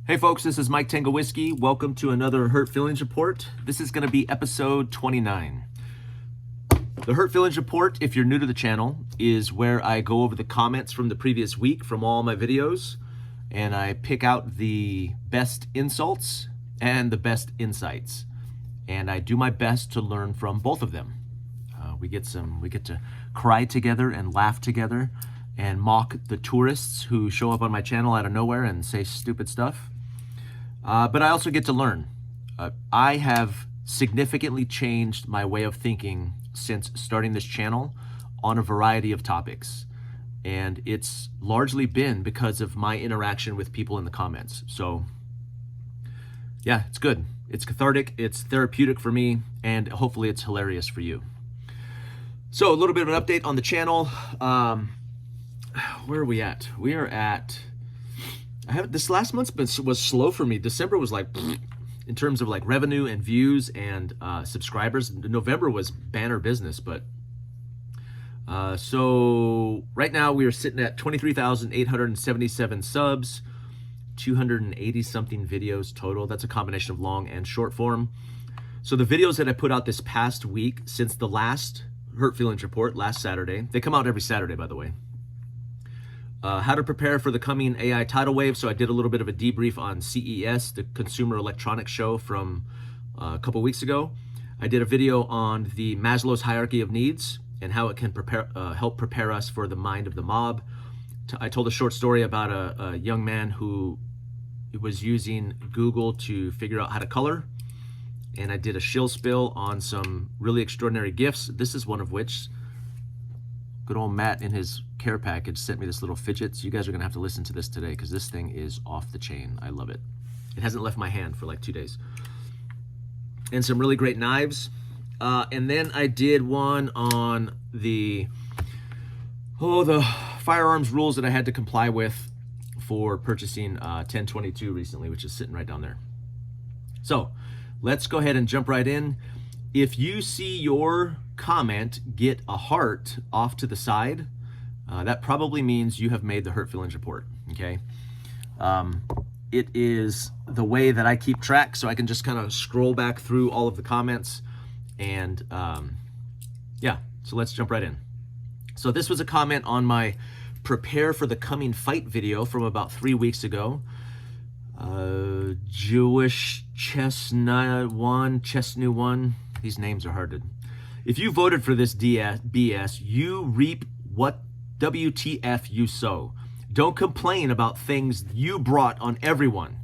Hey folks, this is Mike Tangowiski. Welcome to another Hurt Feelings Report. This is going to be episode 29. The Hurt Feelings Report, if you're new to the channel, is where I go over the comments from the previous week from all my videos, and I pick out the best insults and the best insights. And I do my best to learn from both of them. We get to cry together and laugh together and mock the tourists who show up on my channel out of nowhere and say stupid stuff. But I also get to learn. I have significantly changed my way of thinking since starting this channel on a variety of topics. And it's largely been because of my interaction with people in the comments. So yeah, it's good. It's cathartic, it's therapeutic for me, and hopefully it's hilarious for you. So a little bit of an update on the channel. Where are we at? We are at... this last month was slow for me. December was like, in terms of like revenue and views and subscribers. November was banner business, but so right now we are sitting at 23,877 subs, 280 something videos total. That's a combination of long and short form. So the videos that I put out this past week since the last Hurt Feelings Report last Saturday, they come out every Saturday, by the way. How to prepare for the coming AI tidal wave. So I did a little bit of a debrief on CES, the Consumer Electronics Show from a couple weeks ago. I did a video on the Maslow's hierarchy of needs and how it can help prepare us for the mind of the mob. I told a short story about a young man who was using Google to figure out how to color. And I did a shill spill on some really extraordinary gifts. This is one of which. Good old Matt in his care package sent me this little fidget. So you guys are gonna have to listen to this today because this thing is off the chain. I love it. It hasn't left my hand for like 2 days. And some really great knives. And then I did one on the firearms rules that I had to comply with for purchasing 1022 recently, which is sitting right down there. So let's go ahead and jump right in. If you see your comment get a heart off to the side, that probably means you have made the Hurt Feelings Report, okay? It is the way that I keep track, so I can just kind of scroll back through all of the comments, and yeah, so let's jump right in. So this was a comment on my prepare for the coming fight video from about 3 weeks ago. Jewish Chestnut One, these names are hard to... If you voted for this BS, you reap what WTF you sow. Don't complain about things you brought on everyone.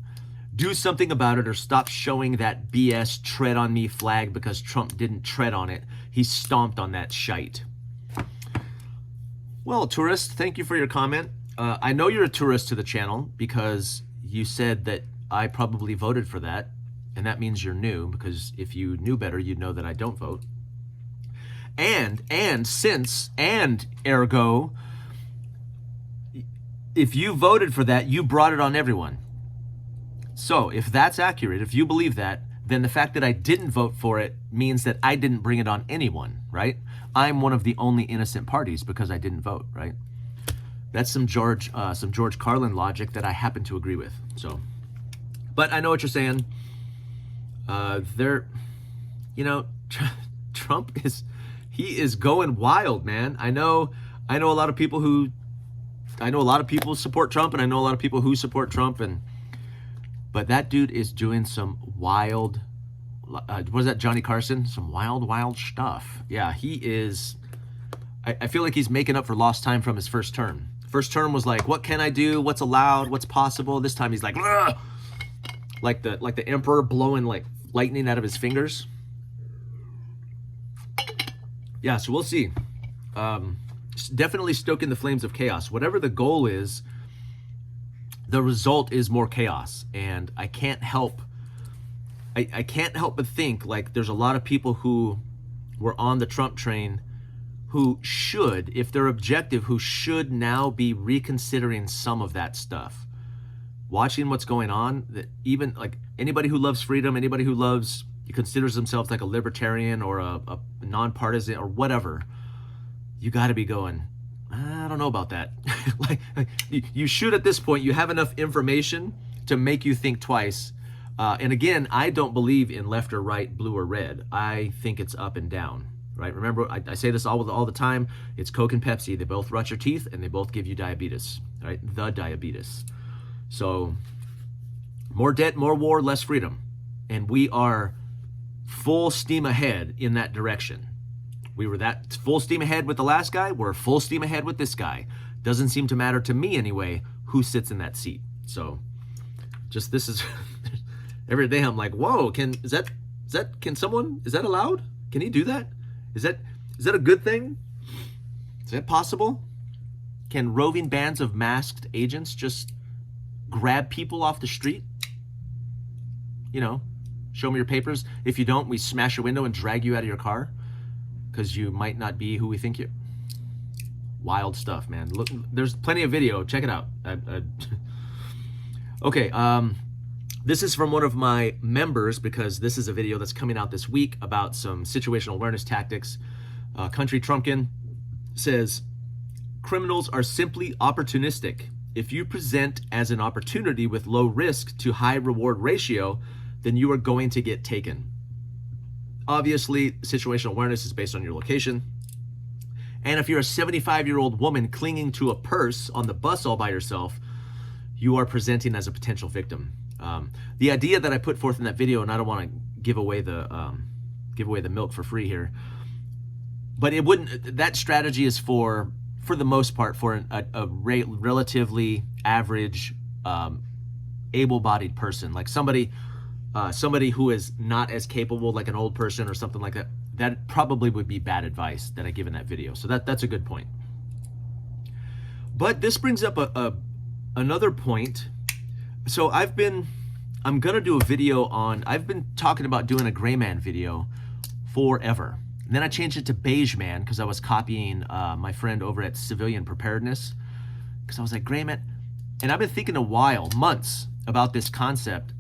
Do something about it or stop showing that BS tread on me flag because Trump didn't tread on it. He stomped on that shite. Well, tourist, thank you for your comment. I know you're a tourist to the channel because you said that I probably voted for that. And that means you're new, because if you knew better, you'd know that I don't vote. And ergo, if you voted for that, you brought it on everyone. So if that's accurate, if you believe that, then the fact that I didn't vote for it means that I didn't bring it on anyone, right? I'm one of the only innocent parties because I didn't vote, right? That's some George Carlin logic that I happen to agree with. So, but I know what you're saying. Trump he is going wild, man. I know a lot of people support Trump, and I know a lot of people who support Trump, but that dude is doing some wild, was that Johnny Carson? Some wild stuff. Yeah, he is. I feel like he's making up for lost time from his first term. First term was like, what can I do? What's allowed? What's possible? This time he's like, ugh! like the emperor blowing like lightning out of his fingers. Yeah, so we'll see. Definitely stoking the flames of chaos. Whatever the goal is, the result is more chaos. And I can't help but think like there's a lot of people who were on the Trump train who should, if they're objective, who should now be reconsidering some of that stuff. Watching what's going on, that even like anybody who loves freedom, anybody who considers themselves like a libertarian or a nonpartisan or whatever, you got to be going, I don't know about that. like you should at this point, you have enough information to make you think twice. And again, I don't believe in left or right, blue or red. I think it's up and down, right? Remember, I say this all the time. It's Coke and Pepsi. They both rot your teeth and they both give you diabetes, right? The diabetes. So more debt, more war, less freedom. And we are full steam ahead in that direction. We were that full steam ahead with the last guy. We're full steam ahead with this guy. Doesn't seem to matter to me anyway who sits in that seat. So just this is every day I'm like, whoa, is that allowed? Can he do that? Is that a good thing? Is that possible? Can roving bands of masked agents just grab people off the street? You know, show me your papers. If you don't, we smash your window and drag you out of your car because you might not be who we think you. Wild stuff, man. Look, there's plenty of video. Check it out. Okay, this is from one of my members because this is a video that's coming out this week about some situational awareness tactics. Country Trumpkin says, criminals are simply opportunistic. If you present as an opportunity with low risk to high reward ratio, then you are going to get taken. Obviously, situational awareness is based on your location. And if you're a 75-year-old woman clinging to a purse on the bus all by yourself, you are presenting as a potential victim. The idea that I put forth in that video, and I don't want to give away the milk for free here, but it wouldn't. That strategy is for the most part, for a relatively average, able-bodied person, like somebody who is not as capable, like an old person or something like that. That probably would be bad advice that I give in that video. So that's a good point. But this brings up another point. So I'm gonna do a video on, I've been talking about doing a gray man video forever. And then I changed it to beige man because I was copying my friend over at Civilian Preparedness. Because I was like, gray man. And I've been thinking a while, months, about this concept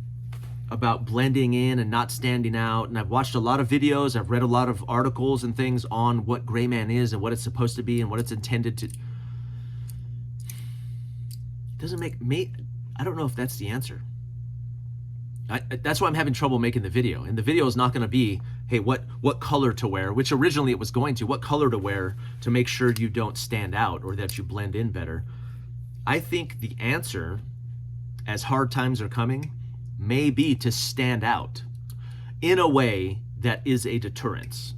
about blending in and not standing out. And I've watched a lot of videos. I've read a lot of articles and things on what gray man is and what it's supposed to be and what it's intended to. It doesn't make me, I don't know if that's the answer. That's why I'm having trouble making the video. And the video is not going to be, hey, what color to wear, which originally it was going to, what color to wear to make sure you don't stand out or that you blend in better. I think the answer, as hard times are coming, may be to stand out in a way that is a deterrence.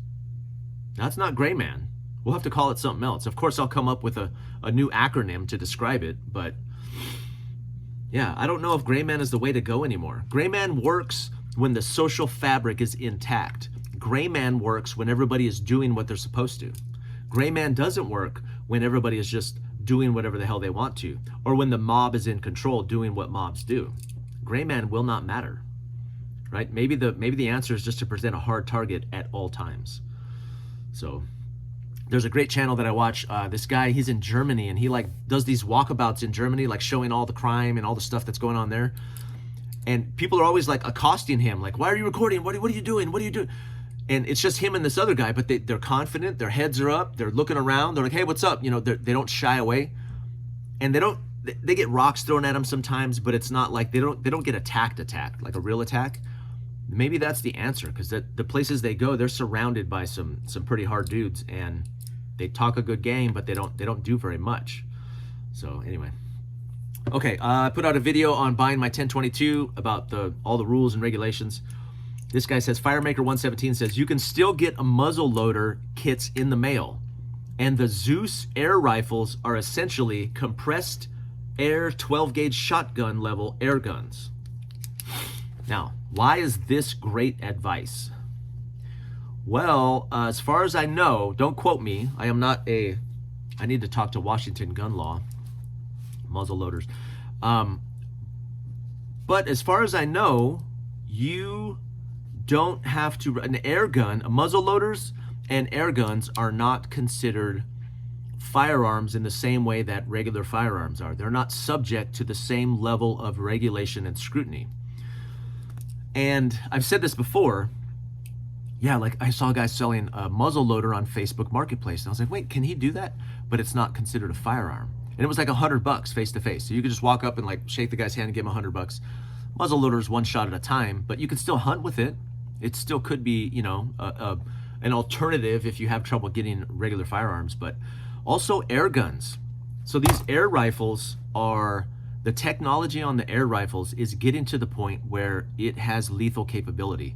That's not gray man. We'll have to call it something else. Of course, I'll come up with a new acronym to describe it, but yeah, I don't know if gray man is the way to go anymore. Gray man works when the social fabric is intact. Gray man works when everybody is doing what they're supposed to. Gray man doesn't work when everybody is just doing whatever the hell they want to, or when the mob is in control doing what mobs do. Gray man will not matter, right? Maybe the answer is just to present a hard target at all times. So there's a great channel that I watch. This guy, he's in Germany, and he like does these walkabouts in Germany, like showing all the crime and all the stuff that's going on there. And people are always like accosting him, like, why are you recording? What are you doing? What are you doing? And it's just him and this other guy, but they're confident, their heads are up, they're looking around, they're like, hey, what's up? You know, they don't shy away. And they get rocks thrown at them sometimes, but it's not like they don't get attacked like a real attack. Maybe that's the answer, because the places they go, they're surrounded by some pretty hard dudes, and they talk a good game, but they don't do very much. So anyway, okay, I put out a video on buying my 1022 about all the rules and regulations. This guy says, Firemaker117 says, you can still get a muzzle loader kits in the mail, and the Zeus air rifles are essentially compressed air 12-gauge shotgun level air guns. Now, why is this great advice? Well, as far as I know, don't quote me. I need to talk to Washington gun law, muzzle loaders. But as far as I know, you don't have to, an air gun, muzzle loaders and air guns are not considered firearms in the same way that regular firearms are. They're not subject to the same level of regulation and scrutiny. And I've said this before. Yeah, like I saw a guy selling a muzzle loader on Facebook Marketplace, and I was like, wait, can he do that? But it's not considered a firearm. And it was like $100 face to face. So you could just walk up and like shake the guy's hand and give him $100. muzzle loaders one shot at a time, but you can still hunt with it. It still could be, you know, an alternative if you have trouble getting regular firearms, but also air guns. So these air rifles are, the technology on the air rifles is getting to the point where it has lethal capability.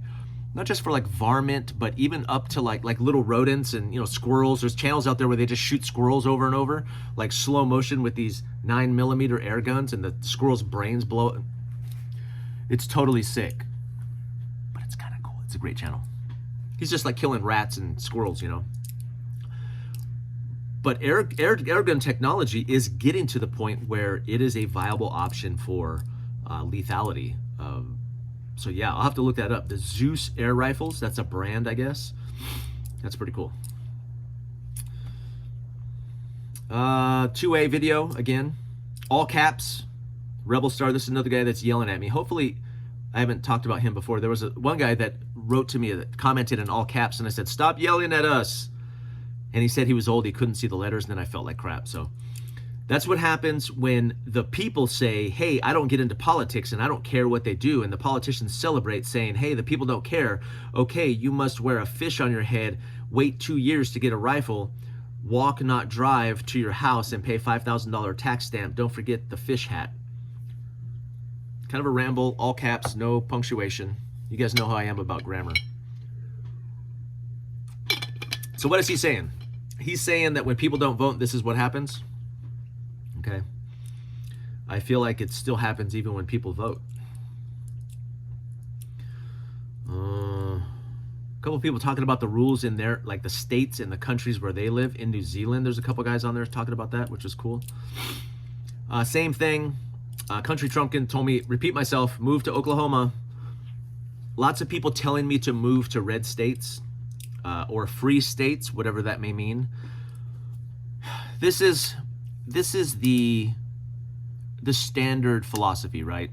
Not just for like varmint, but even up to like little rodents and, you know, squirrels. There's channels out there where they just shoot squirrels over and over, like slow motion with these 9mm air guns, and the squirrel's brains blow. It's totally sick, but it's kind of cool. It's a great channel. He's just like killing rats and squirrels, you know. But air gun technology is getting to the point where it is a viable option for lethality. So yeah, I'll have to look that up. The Zeus air rifles, that's a brand, I guess. That's pretty cool. 2A video, again, all caps, Rebel Star. This is another guy that's yelling at me. Hopefully, I haven't talked about him before. There was one guy that wrote to me that commented in all caps, and I said, stop yelling at us. And he said he was old, he couldn't see the letters, and then I felt like crap. So that's what happens when the people say, hey, I don't get into politics and I don't care what they do. And the politicians celebrate saying, hey, the people don't care. Okay, you must wear a fish on your head, wait 2 years to get a rifle, walk, not drive to your house and pay $5,000 tax stamp. Don't forget the fish hat. Kind of a ramble, all caps, no punctuation. You guys know how I am about grammar. So what is he saying? He's saying that when people don't vote, this is what happens. Okay. I feel like it still happens even when people vote. A couple of people talking about the rules in their, like the states and the countries where they live. In New Zealand, there's a couple guys on there talking about that, which was cool. Same thing. Country Trumpkin told me, repeat myself, move to Oklahoma. Lots of people telling me to move to red states. Or free states, whatever that may mean. This is the standard philosophy, right?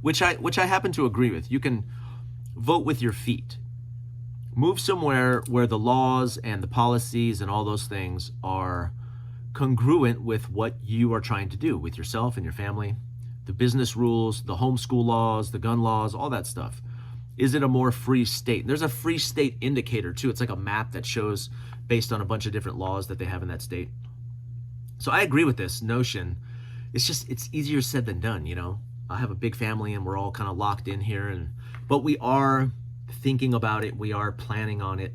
Which I happen to agree with. You can vote with your feet. Move somewhere where the laws and the policies and all those things are congruent with what you are trying to do with yourself and your family. The business rules, the homeschool laws, the gun laws, all that stuff. Is it a more free state? There's a free state indicator too. It's like a map that shows based on a bunch of different laws that they have in that state. So I agree with this notion. It's just, it's easier said than done, you know? I have a big family and we're all kind of locked in here, but we are thinking about it. We are planning on it.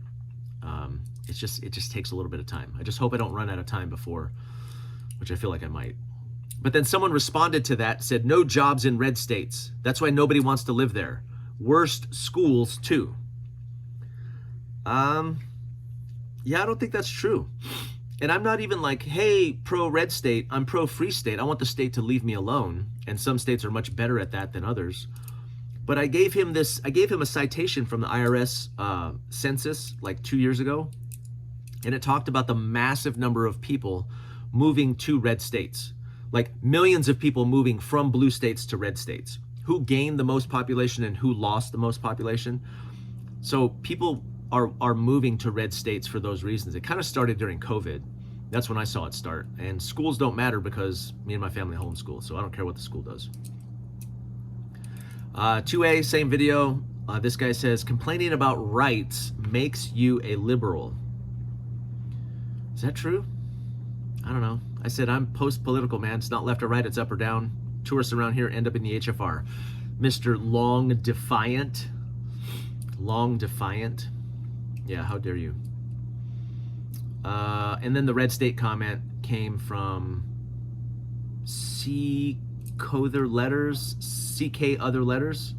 It just takes a little bit of time. I just hope I don't run out of time before, which I feel like I might. But then someone responded to that, said no jobs in red states. That's why nobody wants to live there. Worst schools too. Yeah, I don't think that's true. And I'm not even like, hey, pro red state, I'm pro free state. I want the state to leave me alone. And some states are much better at that than others. But I gave him a citation from the IRS census like 2 years ago. And it talked about the massive number of people moving to red states. Like millions of people moving from blue states to red states. Who gained the most population and who lost the most population. So people are moving to red states for those reasons. It kind of started during COVID. That's when I saw it start. And schools don't matter because me and my family homeschool, so I don't care what the school does. 2A, same video. This guy says, complaining about rights makes you a liberal. Is that true? I don't know. I said I'm post-political, man. It's not left or right, it's up or down. Tourists around here end up in the HFR. Mr. Long Defiant. Long Defiant. Yeah, how dare you. And then the red state comment came from CK other letters.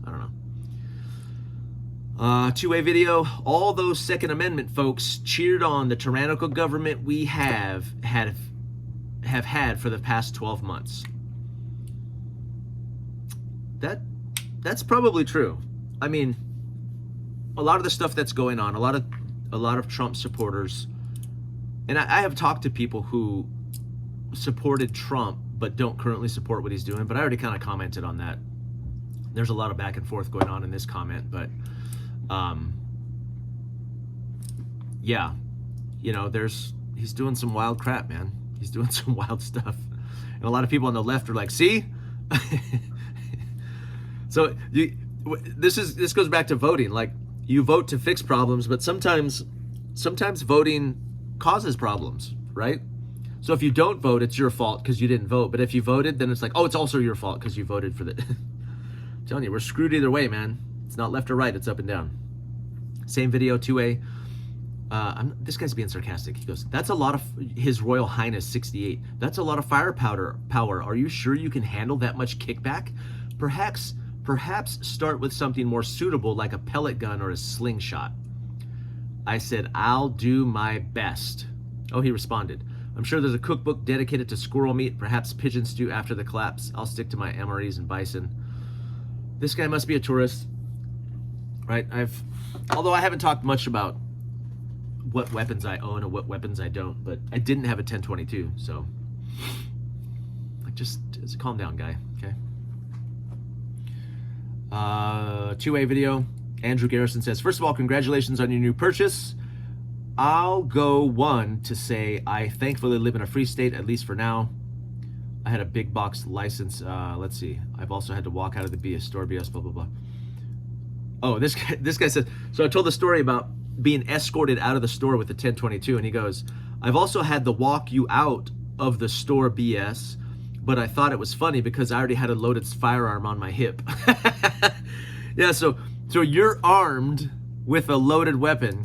I don't know. 2A video. All those Second Amendment folks cheered on the tyrannical government we have had for the past 12 months. That's probably true. I mean, a lot of the stuff that's going on, a lot of Trump supporters, and I have talked to people who supported Trump but don't currently support what he's doing, but I already kind of commented on that. There's a lot of back and forth going on in this comment, but yeah, you know, he's doing some wild crap, man. He's doing some wild stuff. And a lot of people on the left are like, see? So this goes back to voting. Like, you vote to fix problems, but sometimes voting causes problems, right? So if you don't vote, it's your fault because you didn't vote. But if you voted, then it's like, oh, it's also your fault because you voted for the. I'm telling you, we're screwed either way, man. It's not left or right; it's up and down. Same video, 2A. This guy's being sarcastic. He goes, "That's a lot of His Royal Highness 68. That's a lot of firepower. Are you sure you can handle that much kickback? Perhaps start with something more suitable like a pellet gun or a slingshot." I said, "I'll do my best." Oh, he responded, "I'm sure there's a cookbook dedicated to squirrel meat, perhaps pigeon stew after the collapse. I'll stick to my MREs and bison." This guy must be a tourist, right? Although I haven't talked much about what weapons I own and what weapons I don't, but I didn't have a 1022, so like just calm down, guy, okay? 2A video. Andrew Garrison says, "First of all, congratulations on your new purchase. I'll go one to say I thankfully live in a free state, at least for now. I had a big box license. Let's see. I've also had to walk out of the BS store, BS, blah, blah, blah." Oh, this guy said, so I told the story about being escorted out of the store with the 1022, and he goes, "I've also had to walk you out of the store, BS, but I thought it was funny because I already had a loaded firearm on my hip." Yeah, so you're armed with a loaded weapon,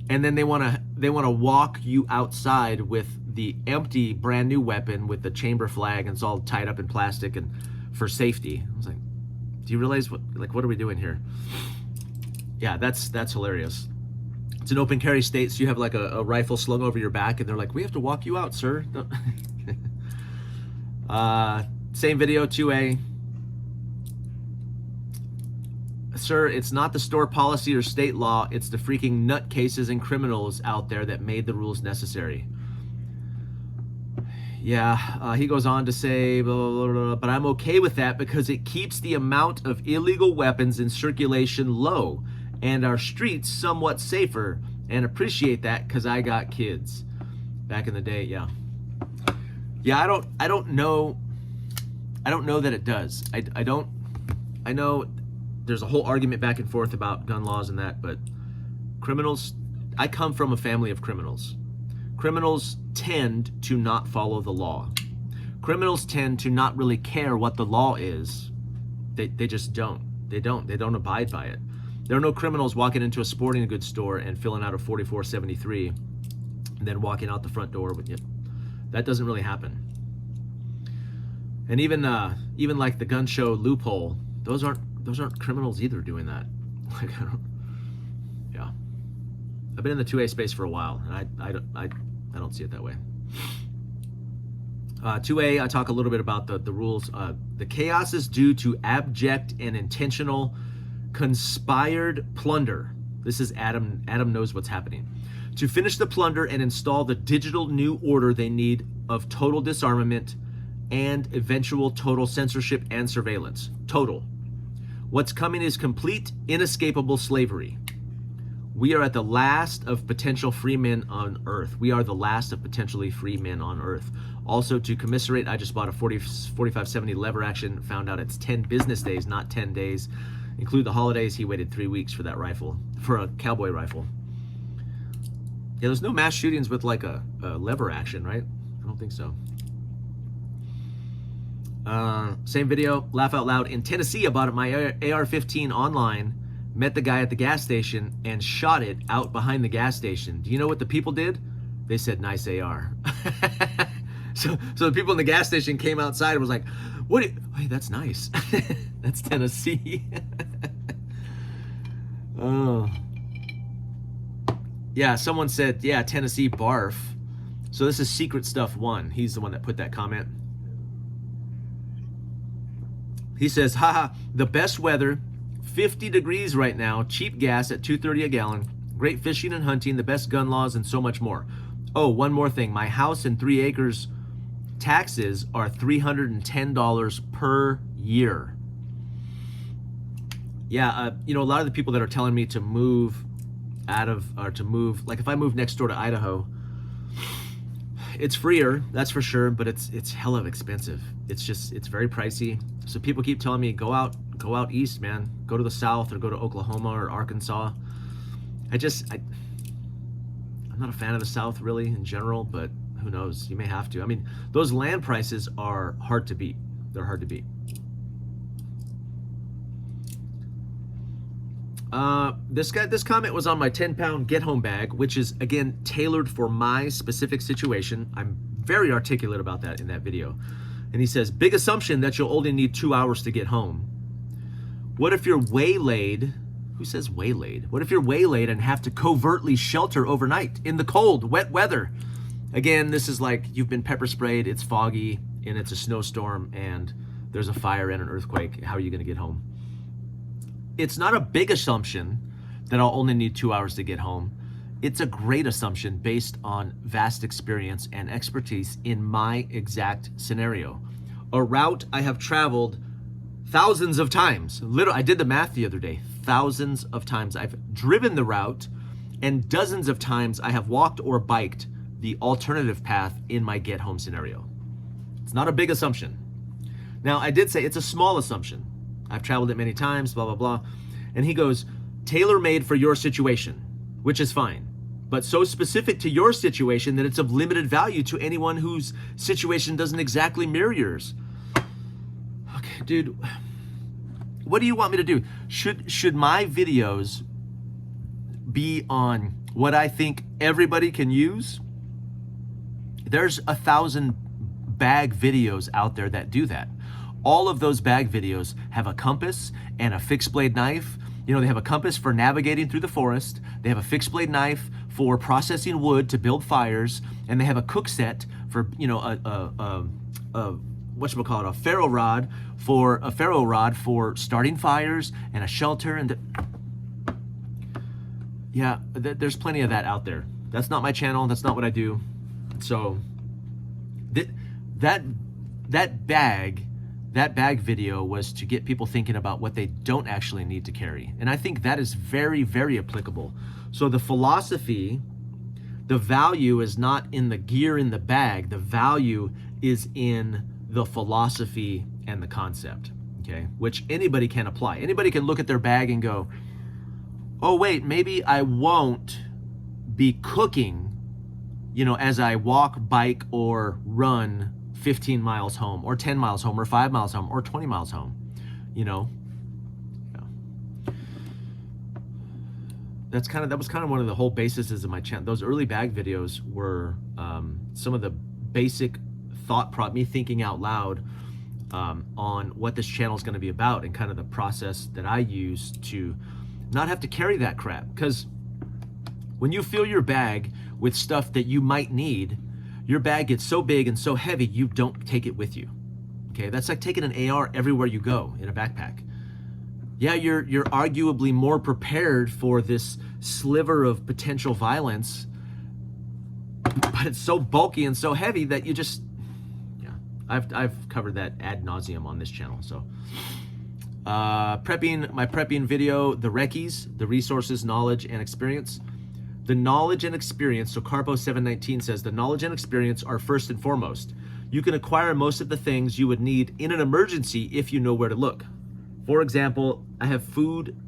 and then they want to walk you outside with the empty brand new weapon with the chamber flag, and it's all tied up in plastic and for safety. I was like, do you realize what are we doing here? Yeah, that's hilarious. It's an open carry state, so you have like a rifle slung over your back, and they're like, "We have to walk you out, sir." Same video, 2A. "Sir, it's not the store policy or state law, it's the freaking nutcases and criminals out there that made the rules necessary." Yeah, he goes on to say, blah, blah, blah, blah, "But I'm okay with that because it keeps the amount of illegal weapons in circulation low and our streets somewhat safer, and appreciate that because I got kids." Back in the day, yeah. Yeah, I don't know that it does. I know there's a whole argument back and forth about gun laws and that, but criminals, I come from a family of criminals. Criminals tend to not follow the law. Criminals tend to not really care what the law is. They just don't. They don't abide by it. There are no criminals walking into a sporting goods store and filling out a 4473 and then walking out the front door with you. That doesn't really happen. And even like the gun show loophole, those aren't criminals either doing that. Like, yeah. I've been in the 2A space for a while, and I don't see it that way. 2A, I talk a little bit about the rules. The chaos is due to abject and intentional conspired plunder. This is Adam. Adam knows what's happening. To finish the plunder and install the digital new order they need of total disarmament and eventual total censorship and surveillance. Total. What's coming is complete, inescapable slavery. We are at the last of potential free men on Earth. We are the last of potentially free men on Earth. Also, to commiserate, I just bought a 4570 lever action. Found out it's 10 business days, not 10 days. Include the holidays. He waited 3 weeks for that rifle, for a cowboy rifle. Yeah, there's no mass shootings with like a lever action, right? I don't think so. Same video, laugh out loud. In Tennessee, I bought my AR-15 online, met the guy at the gas station, and shot it out behind the gas station. Do you know what the people did? They said, "Nice AR." So the people in the gas station came outside and was like, "Hey, that's nice." That's Tennessee. Oh. Yeah, someone said, yeah, Tennessee barf. So this is Secret Stuff 1. He's the one that put that comment. He says, haha, the best weather, 50 degrees right now, cheap gas at $2.30 a gallon, great fishing and hunting, the best gun laws, and so much more. Oh, one more thing. My house and 3 acres taxes are $310 per year. Yeah, a lot of the people that are telling me to move like if I move next door to Idaho, it's freer, that's for sure, but it's hella expensive. It's very pricey. So people keep telling me, go out go out east, man. Go to the South or go to Oklahoma or Arkansas. I'm not a fan of the South really in general, but who knows? You may have to. I mean, those land prices are hard to beat. They're hard to beat. This comment was on my 10-pound get-home bag, which is, again, tailored for my specific situation. I'm very articulate about that in that video. And he says, big assumption that you'll only need 2 hours to get home. What if you're waylaid? Who says waylaid? What if you're waylaid and have to covertly shelter overnight in the cold, wet weather? Again, this is like you've been pepper sprayed, it's foggy, and it's a snowstorm, and there's a fire and an earthquake. How are you going to get home? It's not a big assumption that I'll only need 2 hours to get home. It's a great assumption based on vast experience and expertise in my exact scenario. A route I have traveled thousands of times. Literally, I did the math the other day. Thousands of times I've driven the route, and dozens of times I have walked or biked the alternative path in my get home scenario. It's not a big assumption. Now, I did say it's a small assumption. I've traveled it many times, blah, blah, blah. And he goes, tailor-made for your situation, which is fine, but so specific to your situation that it's of limited value to anyone whose situation doesn't exactly mirror yours. Okay, dude, what do you want me to do? Should my videos be on what I think everybody can use? There's 1,000 bag videos out there that do that. All of those bag videos have a compass and a fixed blade knife. You know, they have a compass for navigating through the forest. They have a fixed blade knife for processing wood to build fires. And they have a cook set for, you know, a ferro rod for starting fires, and a shelter. And yeah, there's plenty of that out there. That's not my channel. That's not what I do. So that bag video was to get people thinking about what they don't actually need to carry. And I think that is very, very applicable. So the philosophy, the value is not in the gear in the bag. The value is in the philosophy and the concept, okay? Which anybody can apply. Anybody can look at their bag and go, oh wait, maybe I won't be cooking, you know, as I walk, bike, or run 15 miles home, or 10 miles home, or 5 miles home, or 20 miles home, you know? Yeah. That was kind of one of the whole bases of my channel. Those early bag videos were some of the basic me thinking out loud on what this channel is going to be about, and kind of the process that I use to not have to carry that crap. Because when you fill your bag with stuff that you might need, your bag gets so big and so heavy, you don't take it with you. Okay, that's like taking an AR everywhere you go in a backpack. Yeah, you're arguably more prepared for this sliver of potential violence, but it's so bulky and so heavy that you just, yeah. I've covered that ad nauseum on this channel. So my prepping video, the recce's, the resources, knowledge, and experience. The knowledge and experience, so Carpo 719 says, the knowledge and experience are first and foremost. You can acquire most of the things you would need in an emergency if you know where to look. For example, I have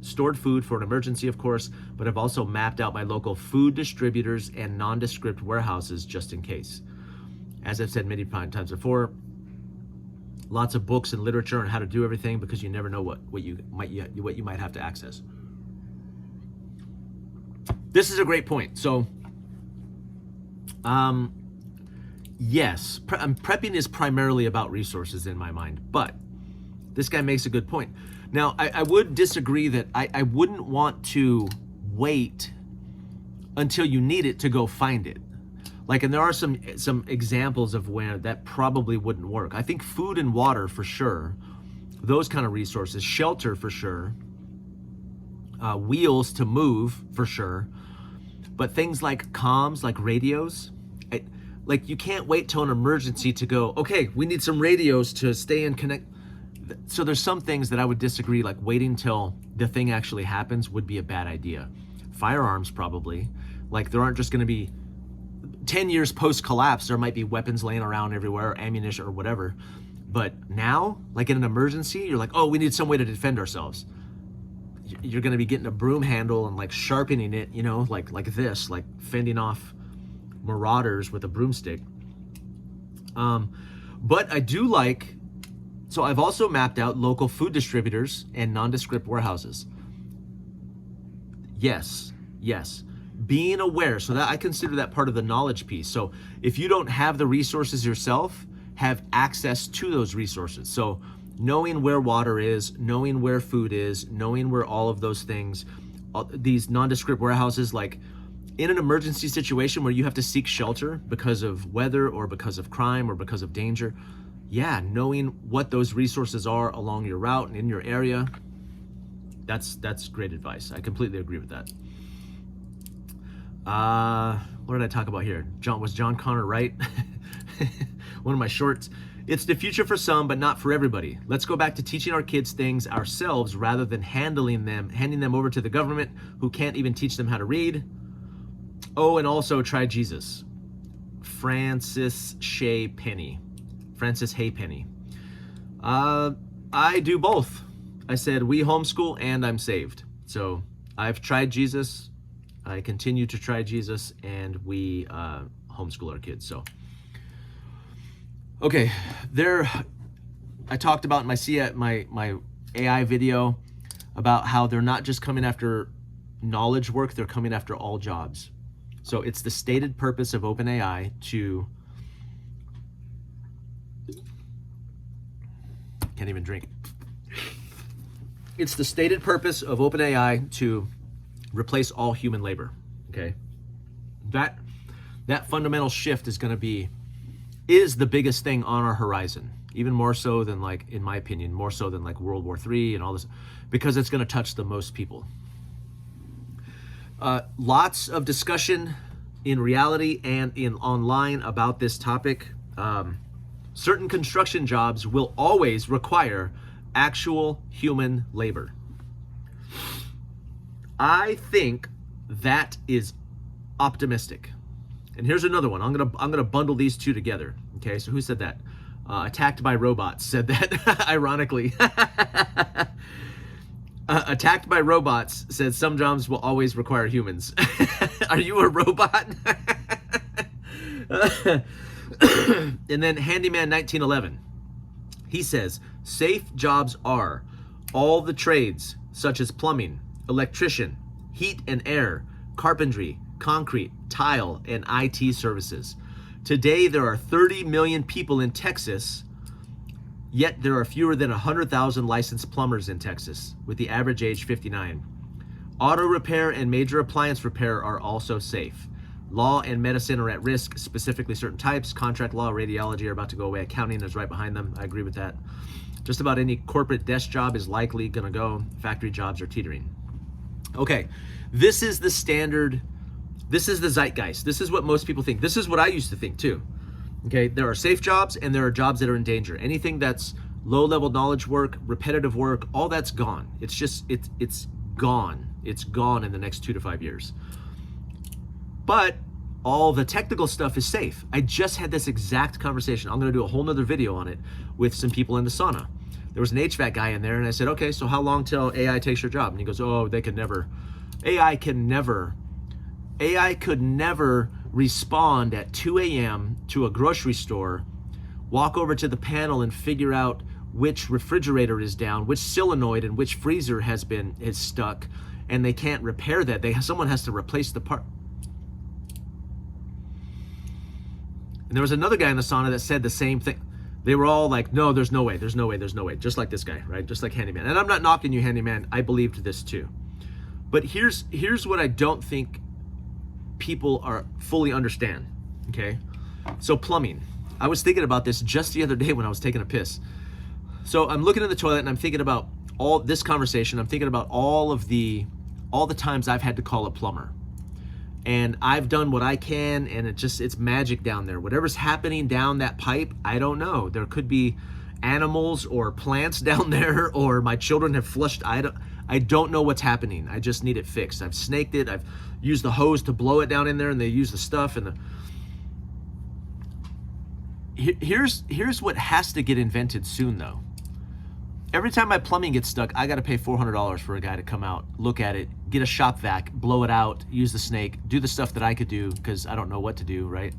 stored food for an emergency, of course, but I've also mapped out my local food distributors and nondescript warehouses just in case. As I've said many times before, lots of books and literature on how to do everything, because you never know what you might have to access. This is a great point. So, yes, prepping is primarily about resources in my mind, but this guy makes a good point. Now, I would disagree that I wouldn't want to wait until you need it to go find it. Like, and there are some examples of where that probably wouldn't work. I think food and water for sure, those kind of resources, shelter for sure, wheels to move for sure, but things like comms, like radios, like you can't wait till an emergency to go, okay, we need some radios to stay and connect. So there's some things that I would disagree, like waiting till the thing actually happens would be a bad idea. Firearms probably, like there aren't just going to be 10 years post-collapse, there might be weapons laying around everywhere, or ammunition or whatever. But now, like in an emergency, you're like, oh, we need some way to defend ourselves. You're going to be getting a broom handle and like sharpening it, you know, like this, like fending off marauders with a broomstick. But I do like, so I've also mapped out local food distributors and nondescript warehouses. Yes. Being aware, so that I consider that part of the knowledge piece. So if you don't have the resources yourself, have access to those resources. So knowing where water is, knowing where food is, knowing where all of those things, these nondescript warehouses, like in an emergency situation where you have to seek shelter because of weather or because of crime or because of danger, yeah, knowing what those resources are along your route and in your area, that's great advice. I completely agree with that. What did I talk about here? Was John Connor right? One of my shorts. It's the future for some, but not for everybody. Let's go back to teaching our kids things ourselves rather than handing them over to the government who can't even teach them how to read. Oh, and also try Jesus. Francis Haypenny. I do both. I said we homeschool and I'm saved. So I've tried Jesus. I continue to try Jesus, and we homeschool our kids. So, okay, I talked about in my AI video about how they're not just coming after knowledge work, they're coming after all jobs. So it's the stated purpose of OpenAI to, can't even drink. It's the stated purpose of OpenAI to replace all human labor. Okay, that fundamental shift is the biggest thing on our horizon, even more so than, like, in my opinion, more so than like World War III and all this, because it's going to touch the most people. Lots of discussion in reality and in online about this topic. Certain construction jobs will always require actual human labor. I think that is optimistic. And here's another one. I'm gonna bundle these two together. Okay, so who said that? Attacked by Robots said that. Ironically. Attacked by Robots said some jobs will always require humans. Are you a robot? And then Handyman 1911. He says, safe jobs are all the trades such as plumbing, electrician, heat and air, carpentry, concrete, tile, and IT services. Today, there are 30 million people in Texas, yet there are fewer than 100,000 licensed plumbers in Texas, with the average age 59. Auto repair and major appliance repair are also safe. Law and medicine are at risk, specifically certain types. Contract law, radiology are about to go away. Accounting is right behind them. I agree with that. Just about any corporate desk job is likely gonna go. Factory jobs are teetering. Okay, this is the standard, this is the zeitgeist. This is what most people think. This is what I used to think too. Okay, there are safe jobs and there are jobs that are in danger. Anything that's low-level knowledge work, repetitive work, all that's gone. It's just, it's gone. It's gone in the next 2 to 5 years. But all the technical stuff is safe. I just had this exact conversation. I'm gonna do a whole nother video on it with some people in the sauna. There was an HVAC guy in there, and I said, okay, so how long till AI takes your job? And he goes, oh, they could never. AI could never respond at 2 a.m. to a grocery store, walk over to the panel and figure out which refrigerator is down, which solenoid and which freezer is stuck, and they can't repair that. Someone has to replace the part. And there was another guy in the sauna that said the same thing. They were all like, no, there's no way. Just like this guy, right? Just like Handyman. And I'm not knocking you, Handyman. I believed this too. But here's what I don't think people are fully understand, okay? So plumbing. I was thinking about this just the other day when I was taking a piss. So I'm looking in the toilet and I'm thinking about all this conversation. I'm thinking about all the times I've had to call a plumber. And I've done what I can, and it's magic down there. Whatever's happening down that pipe, I don't know. There could be animals or plants down there, or my children have flushed. I don't know what's happening. I just need it fixed. I've snaked it. I've used the hose to blow it down in there, and they use the stuff. Here's what has to get invented soon, though. Every time my plumbing gets stuck, I got to pay $400 for a guy to come out, look at it, get a shop vac, blow it out, use the snake, do the stuff that I could do because I don't know what to do, right?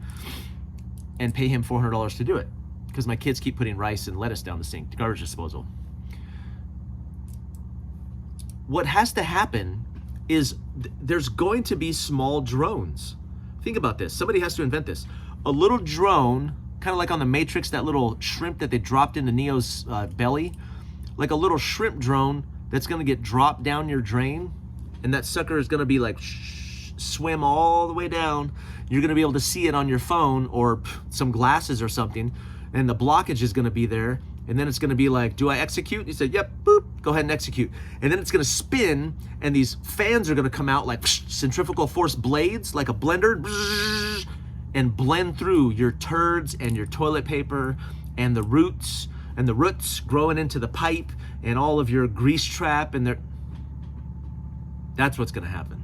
And pay him $400 to do it because my kids keep putting rice and lettuce down the sink, garbage disposal. What has to happen is there's going to be small drones. Think about this. Somebody has to invent this. A little drone, kind of like on the Matrix, that little shrimp that they dropped into Neo's belly, like a little shrimp drone that's going to get dropped down your drain, and that sucker is going to be like swim all the way down. You're going to be able to see it on your phone or some glasses or something, and the blockage is going to be there, and then it's going to be like, do I execute? You said, yep, boop, go ahead and execute. And then it's going to spin, and these fans are going to come out like centrifugal force blades, like a blender, and blend through your turds and your toilet paper and the roots growing into the pipe and all of your grease trap and that's what's going to happen.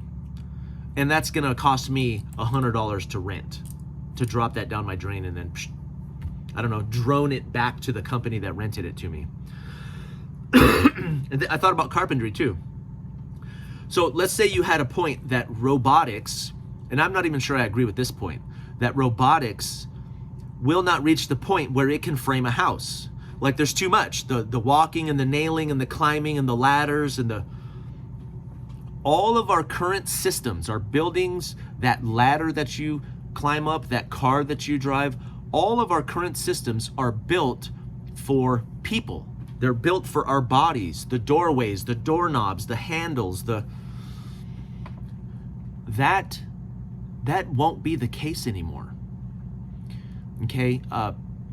And that's going to cost me $100 to rent, to drop that down my drain and then, I don't know, drone it back to the company that rented it to me. And I thought about carpentry too. So let's say you had a point that robotics, and I'm not even sure I agree with this point, that robotics will not reach the point where it can frame a house. Like there's too much, the walking and the nailing and the climbing and the ladders and all of our current systems, our buildings, that ladder that you climb up, that car that you drive, all of our current systems are built for people. They're built for our bodies, the doorways, the doorknobs, the handles, that won't be the case anymore. Okay,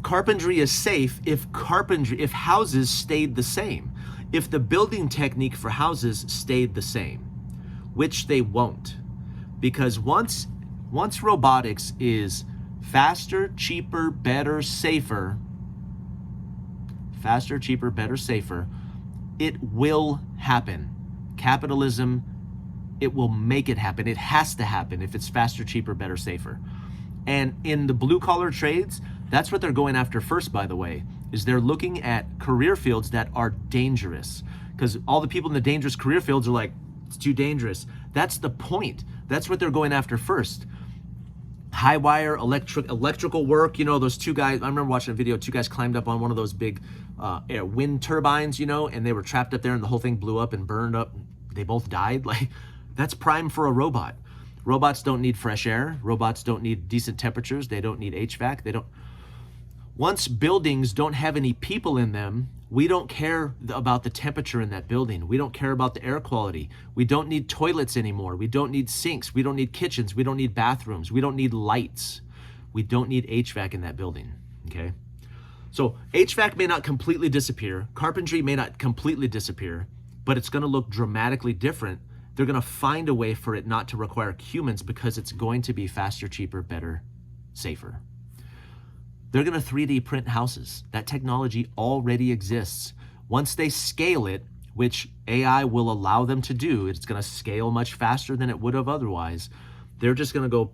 carpentry is safe if houses stayed the same, if the building technique for houses stayed the same, which they won't, because once robotics is faster, cheaper, better, safer, it will happen. Capitalism, it will make it happen. It has to happen if it's faster, cheaper, better, safer. And in the blue collar trades, that's what they're going after first, by the way, is they're looking at career fields that are dangerous, because all the people in the dangerous career fields are like, it's too dangerous. That's the point. That's what they're going after first. High wire, electrical work, you know, those two guys, I remember watching a video, two guys climbed up on one of those big wind turbines, you know, and they were trapped up there and the whole thing blew up and burned up. They both died. Like, that's prime for a robot. Robots don't need fresh air. Robots don't need decent temperatures. They don't need HVAC. Once buildings don't have any people in them, we don't care about the temperature in that building. We don't care about the air quality. We don't need toilets anymore. We don't need sinks. We don't need kitchens. We don't need bathrooms. We don't need lights. We don't need HVAC in that building, okay? So HVAC may not completely disappear. Carpentry may not completely disappear, but it's gonna look dramatically different. They're gonna find a way for it not to require humans because it's going to be faster, cheaper, better, safer. They're gonna 3D print houses. That technology already exists. Once they scale it, which AI will allow them to do, it's gonna scale much faster than it would have otherwise. They're just gonna go,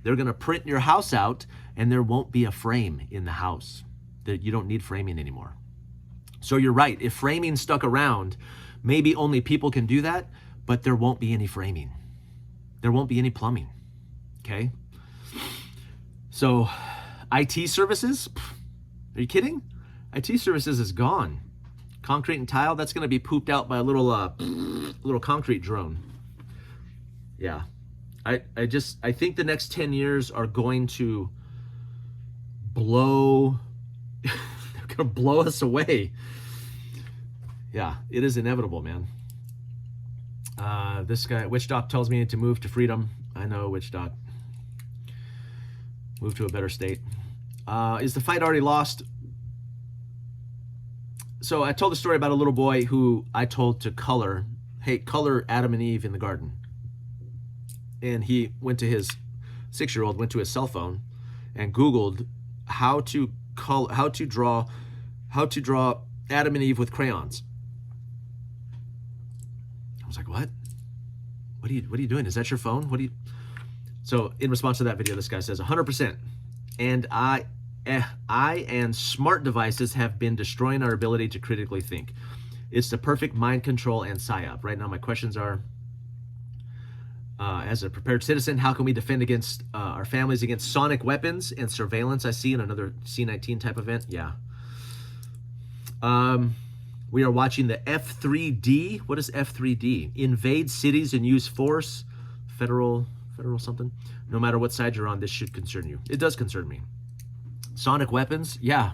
they're gonna print your house out and there won't be a frame in the house. You don't need framing anymore. So you're right, if framing stuck around, maybe only people can do that, but there won't be any framing. There won't be any plumbing, okay? So IT services, are you kidding? IT services is gone. Concrete and tile, that's gonna be pooped out by a little concrete drone. Yeah, I think the next 10 years are going to blow, they're gonna blow us away. Yeah, it is inevitable, man. This guy, Witch Doc, tells me to move to freedom. I know, Witch Doc. Move to a better state. Is the fight already lost? So I told the story about a little boy who I told to color, hey, color Adam and Eve in the garden. And he went to his 6-year-old, went to his cell phone and Googled how to draw Adam and Eve with crayons. I was like, what? What are you doing? Is that your phone? So in response to that video, this guy says 100%. and and smart devices have been destroying our ability to critically think. It's the perfect mind control and psyop. Right now, my questions are, as a prepared citizen, how can we defend against our families against sonic weapons and surveillance? I see in another C-19 type event. Yeah. We are watching the F3D. What is F3D? Invade cities and use force. Federal something. No matter what side you're on, this should concern you. It does concern me. Sonic weapons, yeah.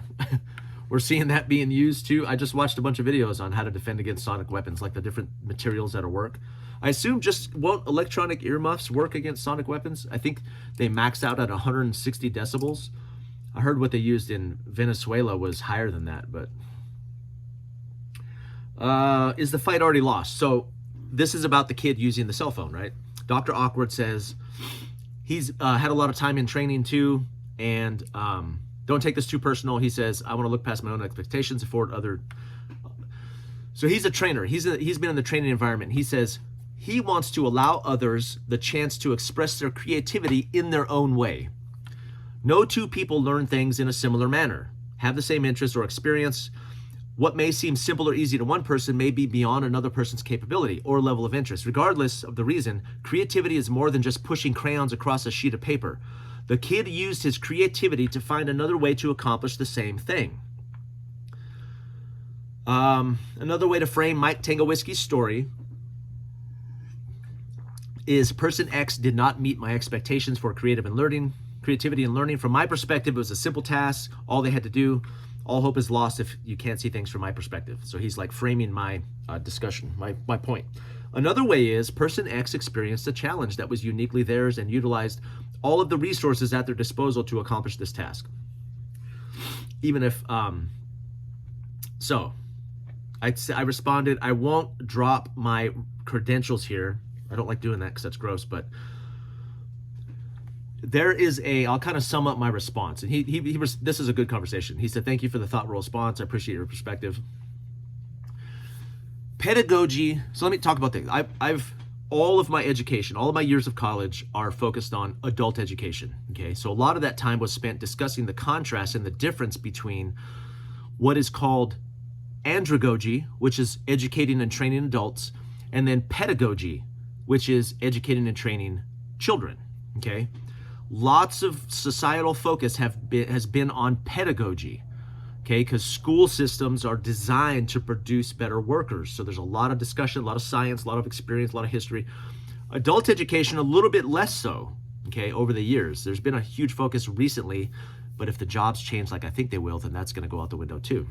We're seeing that being used too. I just watched a bunch of videos on how to defend against sonic weapons, like the different materials that'll work. I assume just won't electronic earmuffs work against sonic weapons? I think they max out at 160 decibels. I heard what they used in Venezuela was higher than that, but is the fight already lost? So this is about the kid using the cell phone, right? Dr. Awkward says he's had a lot of time in training too, and don't take this too personal. He says, I want to look past my own expectations, afford other. So he's a trainer. He's been in the training environment. He says he wants to allow others the chance to express their creativity in their own way. No two people learn things in a similar manner, have the same interest or experience. What may seem simple or easy to one person may be beyond another person's capability or level of interest. Regardless of the reason, creativity is more than just pushing crayons across a sheet of paper. The kid used his creativity to find another way to accomplish the same thing. Another way to frame Mike Tangowiski's story is person X did not meet my expectations for creativity and learning. From my perspective, it was a simple task. All they had to do. All hope is lost if you can't see things from my perspective. So he's like framing my discussion, my point. Another way is person X experienced a challenge that was uniquely theirs and utilized all of the resources at their disposal to accomplish this task. Even if, so I responded, I won't drop my credentials here. I don't like doing that because that's gross, but there is I'll kind of sum up my response. And this is a good conversation. He said, thank you for the thoughtful response. I appreciate your perspective. Pedagogy. So let me talk about things. All of my education, all of my years of college are focused on adult education. Okay. So a lot of that time was spent discussing the contrast and the difference between what is called andragogy, which is educating and training adults, and then pedagogy, which is educating and training children. Okay. Lots of societal focus has been on pedagogy, okay, because school systems are designed to produce better workers. So there's a lot of discussion, a lot of science, a lot of experience, a lot of history. Adult education, a little bit less so, okay, over the years. There's been a huge focus recently, but if the jobs change like I think they will, then that's going to go out the window too.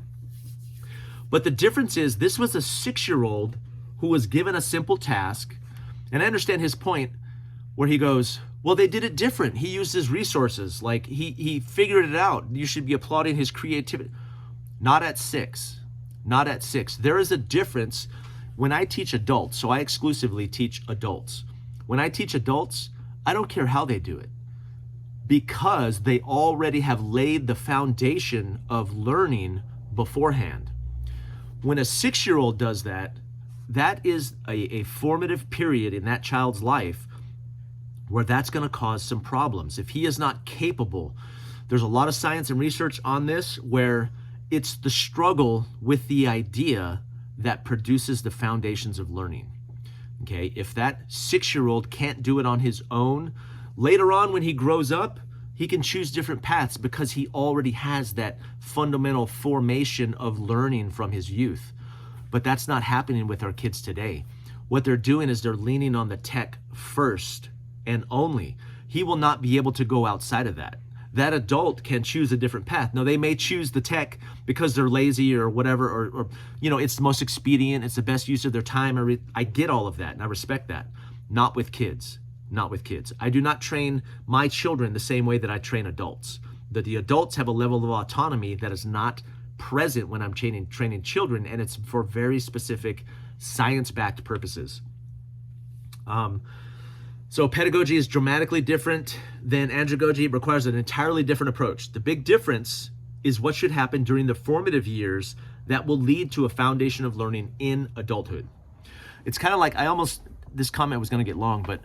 But the difference is this was a 6-year-old who was given a simple task, and I understand his point where he goes, well, they did it different. He used his resources. Like he figured it out. You should be applauding his creativity. Not at 6. Not at 6. There is a difference when I teach adults. So I exclusively teach adults. When I teach adults, I don't care how they do it because they already have laid the foundation of learning beforehand. When a 6-year-old does that, that is a formative period in that child's life where that's going to cause some problems. If he is not capable, there's a lot of science and research on this where it's the struggle with the idea that produces the foundations of learning. Okay, if that 6-year-old can't do it on his own, later on when he grows up, he can choose different paths because he already has that fundamental formation of learning from his youth. But that's not happening with our kids today. What they're doing is they're leaning on the tech first and only. He will not be able to go outside of that. That adult can choose a different path. Now, they may choose the tech because they're lazy or whatever, or it's the most expedient, it's the best use of their time. I get all of that, and I respect that. Not with kids. Not with kids. I do not train my children the same way that I train adults. The adults have a level of autonomy that is not present when I'm training children, and it's for very specific science-backed purposes. So pedagogy is dramatically different than andragogy. It requires an entirely different approach. The big difference is what should happen during the formative years that will lead to a foundation of learning in adulthood. It's kind of like, this comment was going to get long, but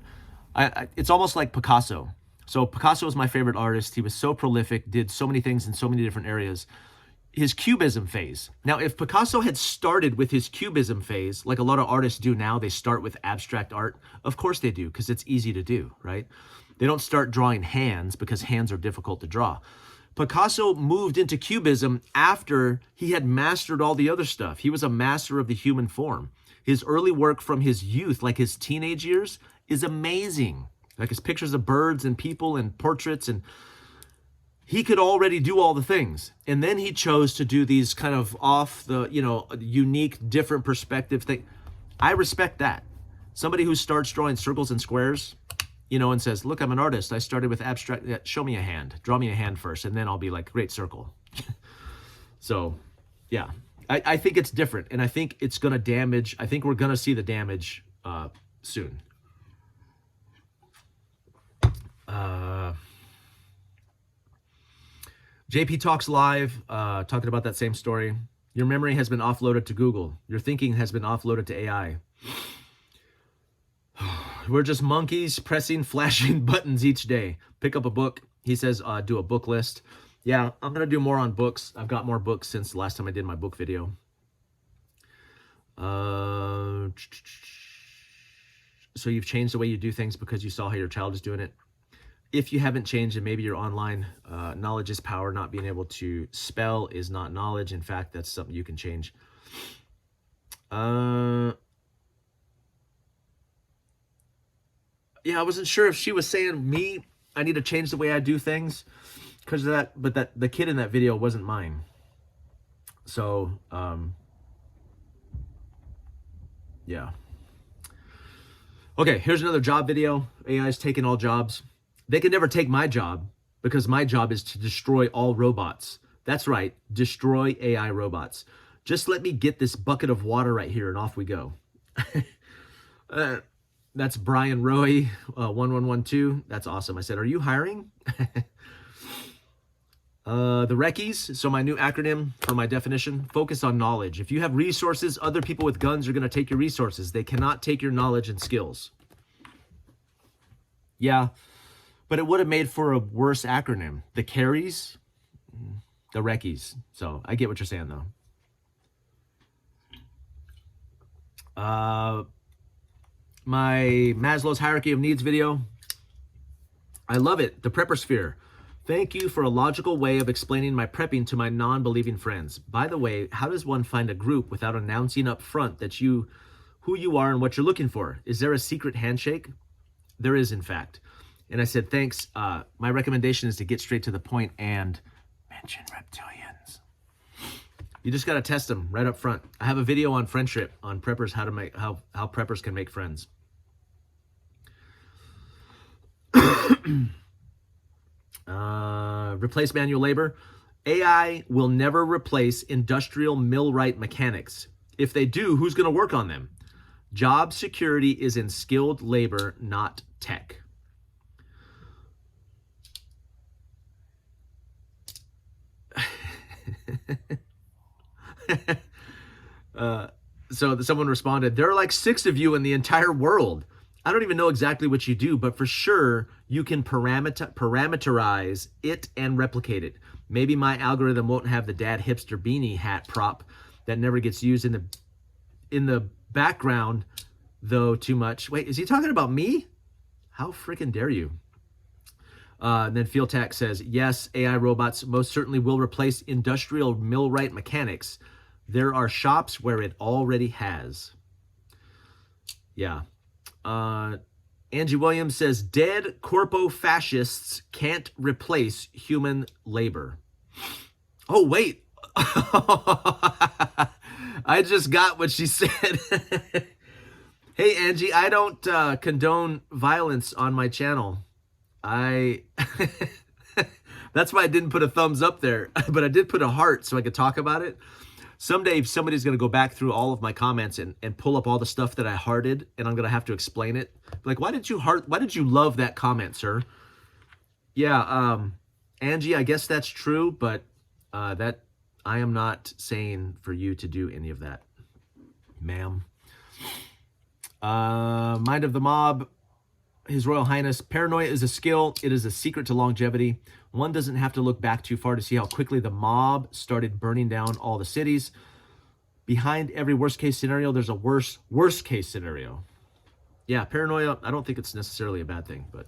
it's almost like Picasso. So Picasso was my favorite artist. He was so prolific, did so many things in so many different areas. His Cubism phase. Now, if Picasso had started with his Cubism phase, like a lot of artists do now, they start with abstract art. Of course they do, because it's easy to do, right? They don't start drawing hands because hands are difficult to draw. Picasso moved into Cubism after he had mastered all the other stuff. He was a master of the human form. His early work from his youth, like his teenage years, is amazing. Like his pictures of birds and people and portraits, and he could already do all the things. And then he chose to do these kind of off the, unique, different perspective thing. I respect that. Somebody who starts drawing circles and squares, and says, look, I'm an artist. I started with abstract. Show me a hand. Draw me a hand first, and then I'll be like, great circle. So, yeah. I think it's different, and I think it's going to damage. I think we're going to see the damage soon. JP Talks Live, talking about that same story. Your memory has been offloaded to Google. Your thinking has been offloaded to AI. We're just monkeys pressing flashing buttons each day. Pick up a book. He says, do a book list. Yeah, I'm going to do more on books. I've got more books since the last time I did my book video. So you've changed the way you do things because you saw how your child is doing it. If you haven't changed, and maybe you're online, knowledge is power. Not being able to spell is not knowledge. In fact, that's something you can change. Yeah, I wasn't sure if she was saying me, I need to change the way I do things because of that, but that the kid in that video wasn't mine. So, yeah. Okay, here's another job video. AI is taking all jobs. They can never take my job because my job is to destroy all robots. That's right, destroy AI robots. Just let me get this bucket of water right here and off we go. That's Brian Roy, 1112. That's awesome. I said, are you hiring? The Reckies, so my new acronym for my definition, focus on knowledge. If you have resources, other people with guns are going to take your resources. They cannot take your knowledge and skills. Yeah, but it would have made for a worse acronym. The Carries, the Reckies. So I get what you're saying, though. My Maslow's Hierarchy of Needs video. I love it. The Prepper Sphere. Thank you for a logical way of explaining my prepping to my non-believing friends. By the way, how does one find a group without announcing up front that who you are and what you're looking for? Is there a secret handshake? There is, in fact. And I said, thanks. My recommendation is to get straight to the point and mention reptilians. You just got to test them right up front. I have a video on friendship, on preppers, how preppers can make friends. Replace manual labor. AI will never replace industrial millwright mechanics. If they do, who's going to work on them? Job security is in skilled labor, not tech. So someone responded, there are like 6 of you in the entire world. I don't even know exactly what you do, but for sure you can parameterize it and replicate it. Maybe my algorithm won't have the dad hipster beanie hat prop that never gets used in the background though too much. Wait, is he talking about me? How freaking dare you? And then Fieldtac says, yes, AI robots most certainly will replace industrial millwright mechanics. There are shops where it already has. Yeah. Angie Williams says, dead corpo fascists can't replace human labor. Oh, wait. I just got what she said. Hey, Angie, I don't condone violence on my channel. That's why I didn't put a thumbs up there, but I did put a heart so I could talk about it. Someday somebody's going to go back through all of my comments and pull up all the stuff that I hearted, and I'm going to have to explain it. Like, why did you love that comment, sir? Yeah, Angie, I guess that's true, but that I am not saying for you to do any of that, ma'am. Mind of the Mob. His Royal Highness, paranoia is a skill. It is a secret to longevity. One doesn't have to look back too far to see how quickly the mob started burning down all the cities. Behind every worst case scenario, there's a worst case scenario. Yeah, paranoia, I don't think it's necessarily a bad thing, but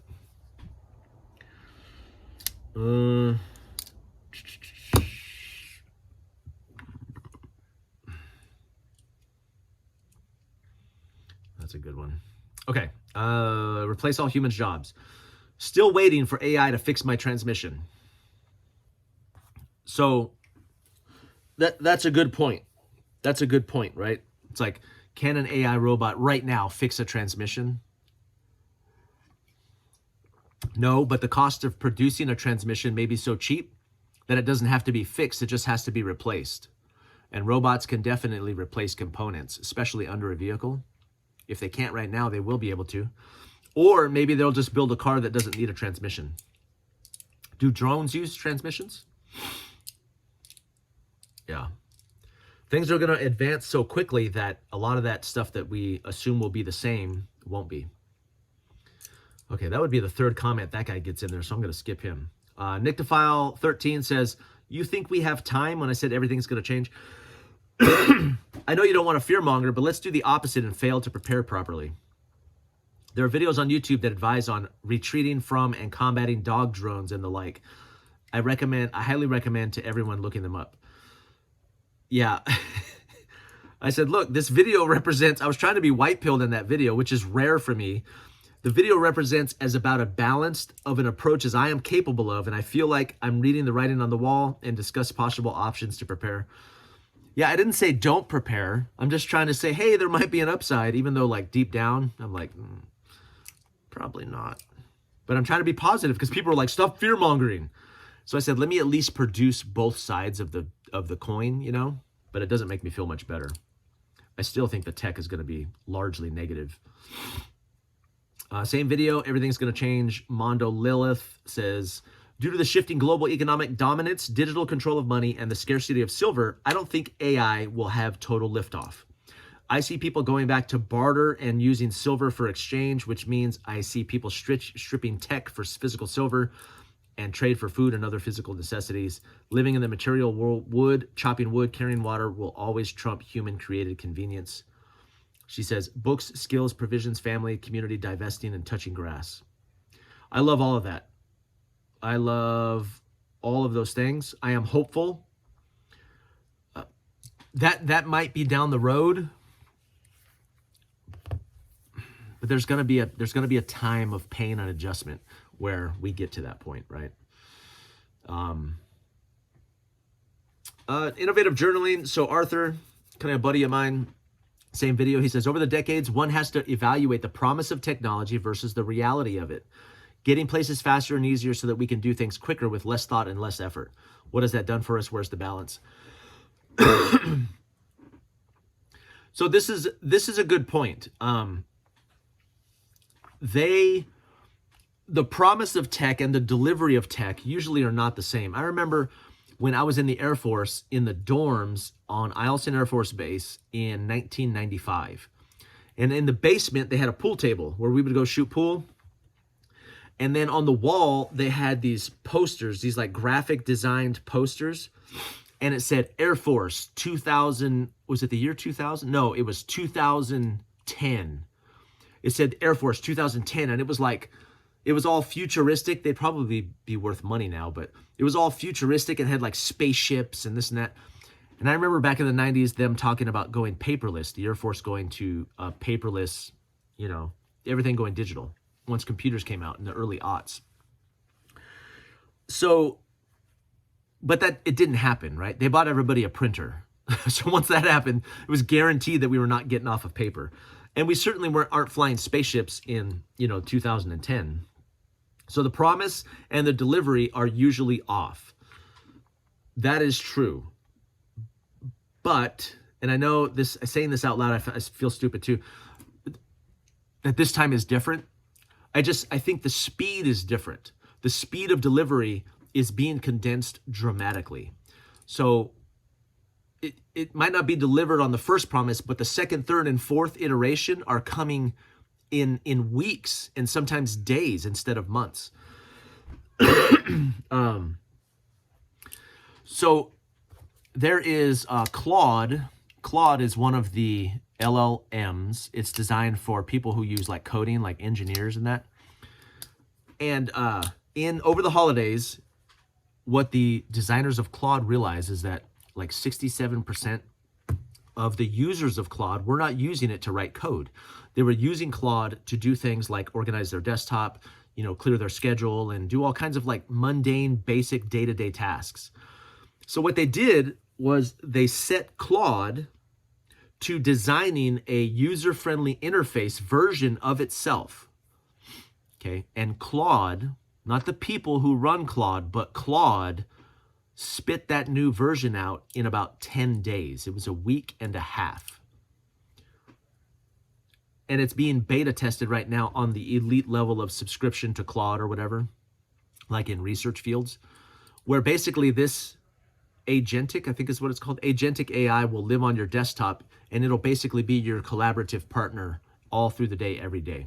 that's a good one. Okay, replace all humans' jobs. Still waiting for AI to fix my transmission. So that's a good point. That's a good point, right? It's like, can an AI robot right now fix a transmission? No, but the cost of producing a transmission may be so cheap that it doesn't have to be fixed. It just has to be replaced. And robots can definitely replace components, especially under a vehicle. If they can't right now, they will be able to. Or maybe they'll just build a car that doesn't need a transmission. Do drones use transmissions? Yeah. Things are going to advance so quickly that a lot of that stuff that we assume will be the same won't be. Okay, that would be the third comment that guy gets in there, so I'm going to skip him. Nictophile13 says, you think we have time when I said everything's going to change? I know you don't want to fearmonger, but let's do the opposite and fail to prepare properly. There are videos on YouTube that advise on retreating from and combating dog drones and the like. I highly recommend to everyone looking them up. Yeah. I said, look, this video represents, I was trying to be white-pilled in that video, which is rare for me. The video represents as about a balanced of an approach as I am capable of, and I feel like I'm reading the writing on the wall and discuss possible options to prepare. Yeah, I didn't say don't prepare. I'm just trying to say, hey, there might be an upside, even though like deep down, I'm like, probably not. But I'm trying to be positive because people are like, stop fear-mongering. So I said, let me at least produce both sides of the coin, you know, but it doesn't make me feel much better. I still think the tech is going to be largely negative. Same video, everything's going to change. Mondo Lilith says, due to the shifting global economic dominance, digital control of money, and the scarcity of silver, I don't think AI will have total liftoff. I see people going back to barter and using silver for exchange, which means I see people stripping tech for physical silver and trade for food and other physical necessities. Living in the material world, chopping wood, carrying water will always trump human-created convenience. She says, books, skills, provisions, family, community, divesting, and touching grass. I love all of that. I love all of those things. I am hopeful. That might be down the road, but there's gonna be a time of pain and adjustment where we get to that point, right? Innovative journaling. So Arthur, kind of a buddy of mine, same video. He says, over the decades, one has to evaluate the promise of technology versus the reality of it. Getting places faster and easier so that we can do things quicker with less thought and less effort. What has that done for us? Where's the balance? So this is a good point. The promise of tech and the delivery of tech usually are not the same. I remember when I was in the Air Force in the dorms on Eielson Air Force Base in 1995. And in the basement, they had a pool table where we would go shoot pool. And then on the wall, they had these posters, these like graphic designed posters. And it said Air Force 2000, was it the year 2000? No, it was 2010. It said Air Force 2010. And it was like, it was all futuristic. They'd probably be worth money now, but it was all futuristic and had like spaceships and this and that. And I remember back in the 90s, them talking about going paperless, the Air Force going to paperless, you know, everything going digital once computers came out in the early aughts. So, but it didn't happen, right? They bought everybody a printer. So once that happened, it was guaranteed that we were not getting off of paper. And we certainly aren't flying spaceships in, 2010. So the promise and the delivery are usually off. That is true. But, and I know this, saying this out loud, I feel stupid too, that this time is different. I think the speed is different. The speed of delivery is being condensed dramatically. So it might not be delivered on the first promise, but the second, third, and fourth iteration are coming in weeks and sometimes days instead of months. So there is Claude. Claude is one of the LLMs. It's designed for people who use like coding, like engineers and that. And over the holidays, what the designers of Claude realize is that like 67% of the users of Claude were not using it to write code. They were using Claude to do things like organize their desktop, you know, clear their schedule and do all kinds of like mundane, basic day-to-day tasks. So what they did was they set Claude to designing a user-friendly interface version of itself. Okay, and Claude, not the people who run Claude, but Claude spit that new version out in about 10 days. It was a week and a half. And it's being beta tested right now on the elite level of subscription to Claude or whatever, like in research fields, where basically this agentic, I think is what it's called, agentic AI will live on your desktop and it'll basically be your collaborative partner all through the day, every day.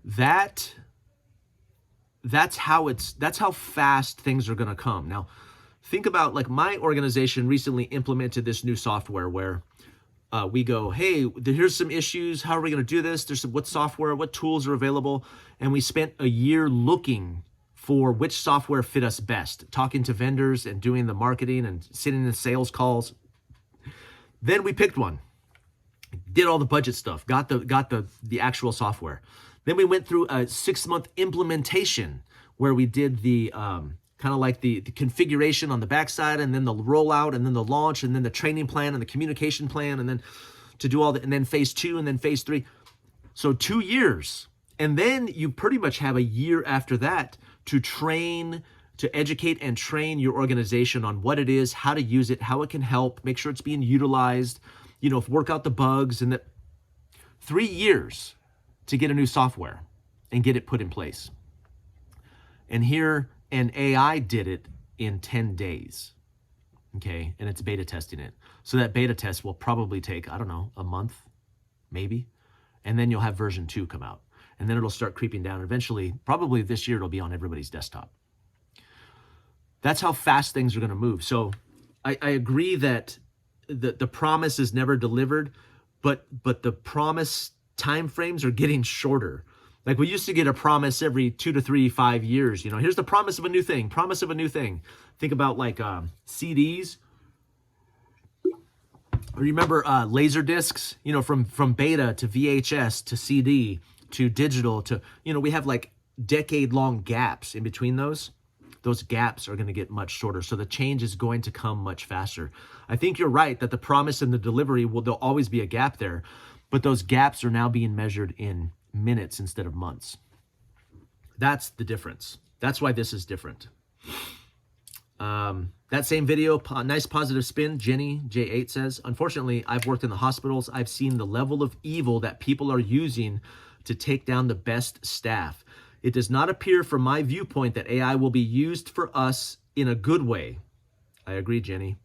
That's how fast things are going to come. Now, think about like my organization recently implemented this new software where we go, hey, here's some issues. How are we going to do this? There's what software, what tools are available. And we spent a year looking for which software fit us best, talking to vendors and doing the marketing and sitting in sales calls. Then we picked one, did all the budget stuff, got the actual software. Then we went through a 6-month implementation where we did the kind of like the configuration on the backside, and then the rollout, and then the launch, and then the training plan, and the communication plan, and then to do all that, and then phase 2, and then phase 3. So 2 years. And then you pretty much have a year after that to train, to educate and train your organization on what it is, how to use it, how it can help, make sure it's being utilized, you know, work out the bugs, and that 3 years to get a new software and get it put in place. And here, an AI did it in 10 days, okay? And it's beta testing it. So that beta test will probably take, I don't know, a month, maybe. And then you'll have version 2 come out. And then it'll start creeping down. Eventually, probably this year, it'll be on everybody's desktop. That's how fast things are going to move. So I agree that the promise is never delivered, but the promise timeframes are getting shorter. Like we used to get a promise every 2 to 3, 5 years. You know, here's the promise of a new thing, promise of a new thing. Think about like CDs. Remember laser discs, you know, from beta to VHS to CD to digital to, you know, we have like decade-long gaps in between those. Those gaps are going to get much shorter. So the change is going to come much faster. I think you're right that the promise and the delivery, there'll always be a gap there, but those gaps are now being measured in minutes instead of months. That's the difference. That's why this is different. That same video, nice positive spin, Jenny J8 says, unfortunately, I've worked in the hospitals. I've seen the level of evil that people are using to take down the best staff. It does not appear from my viewpoint that AI will be used for us in a good way. I agree, Jenny.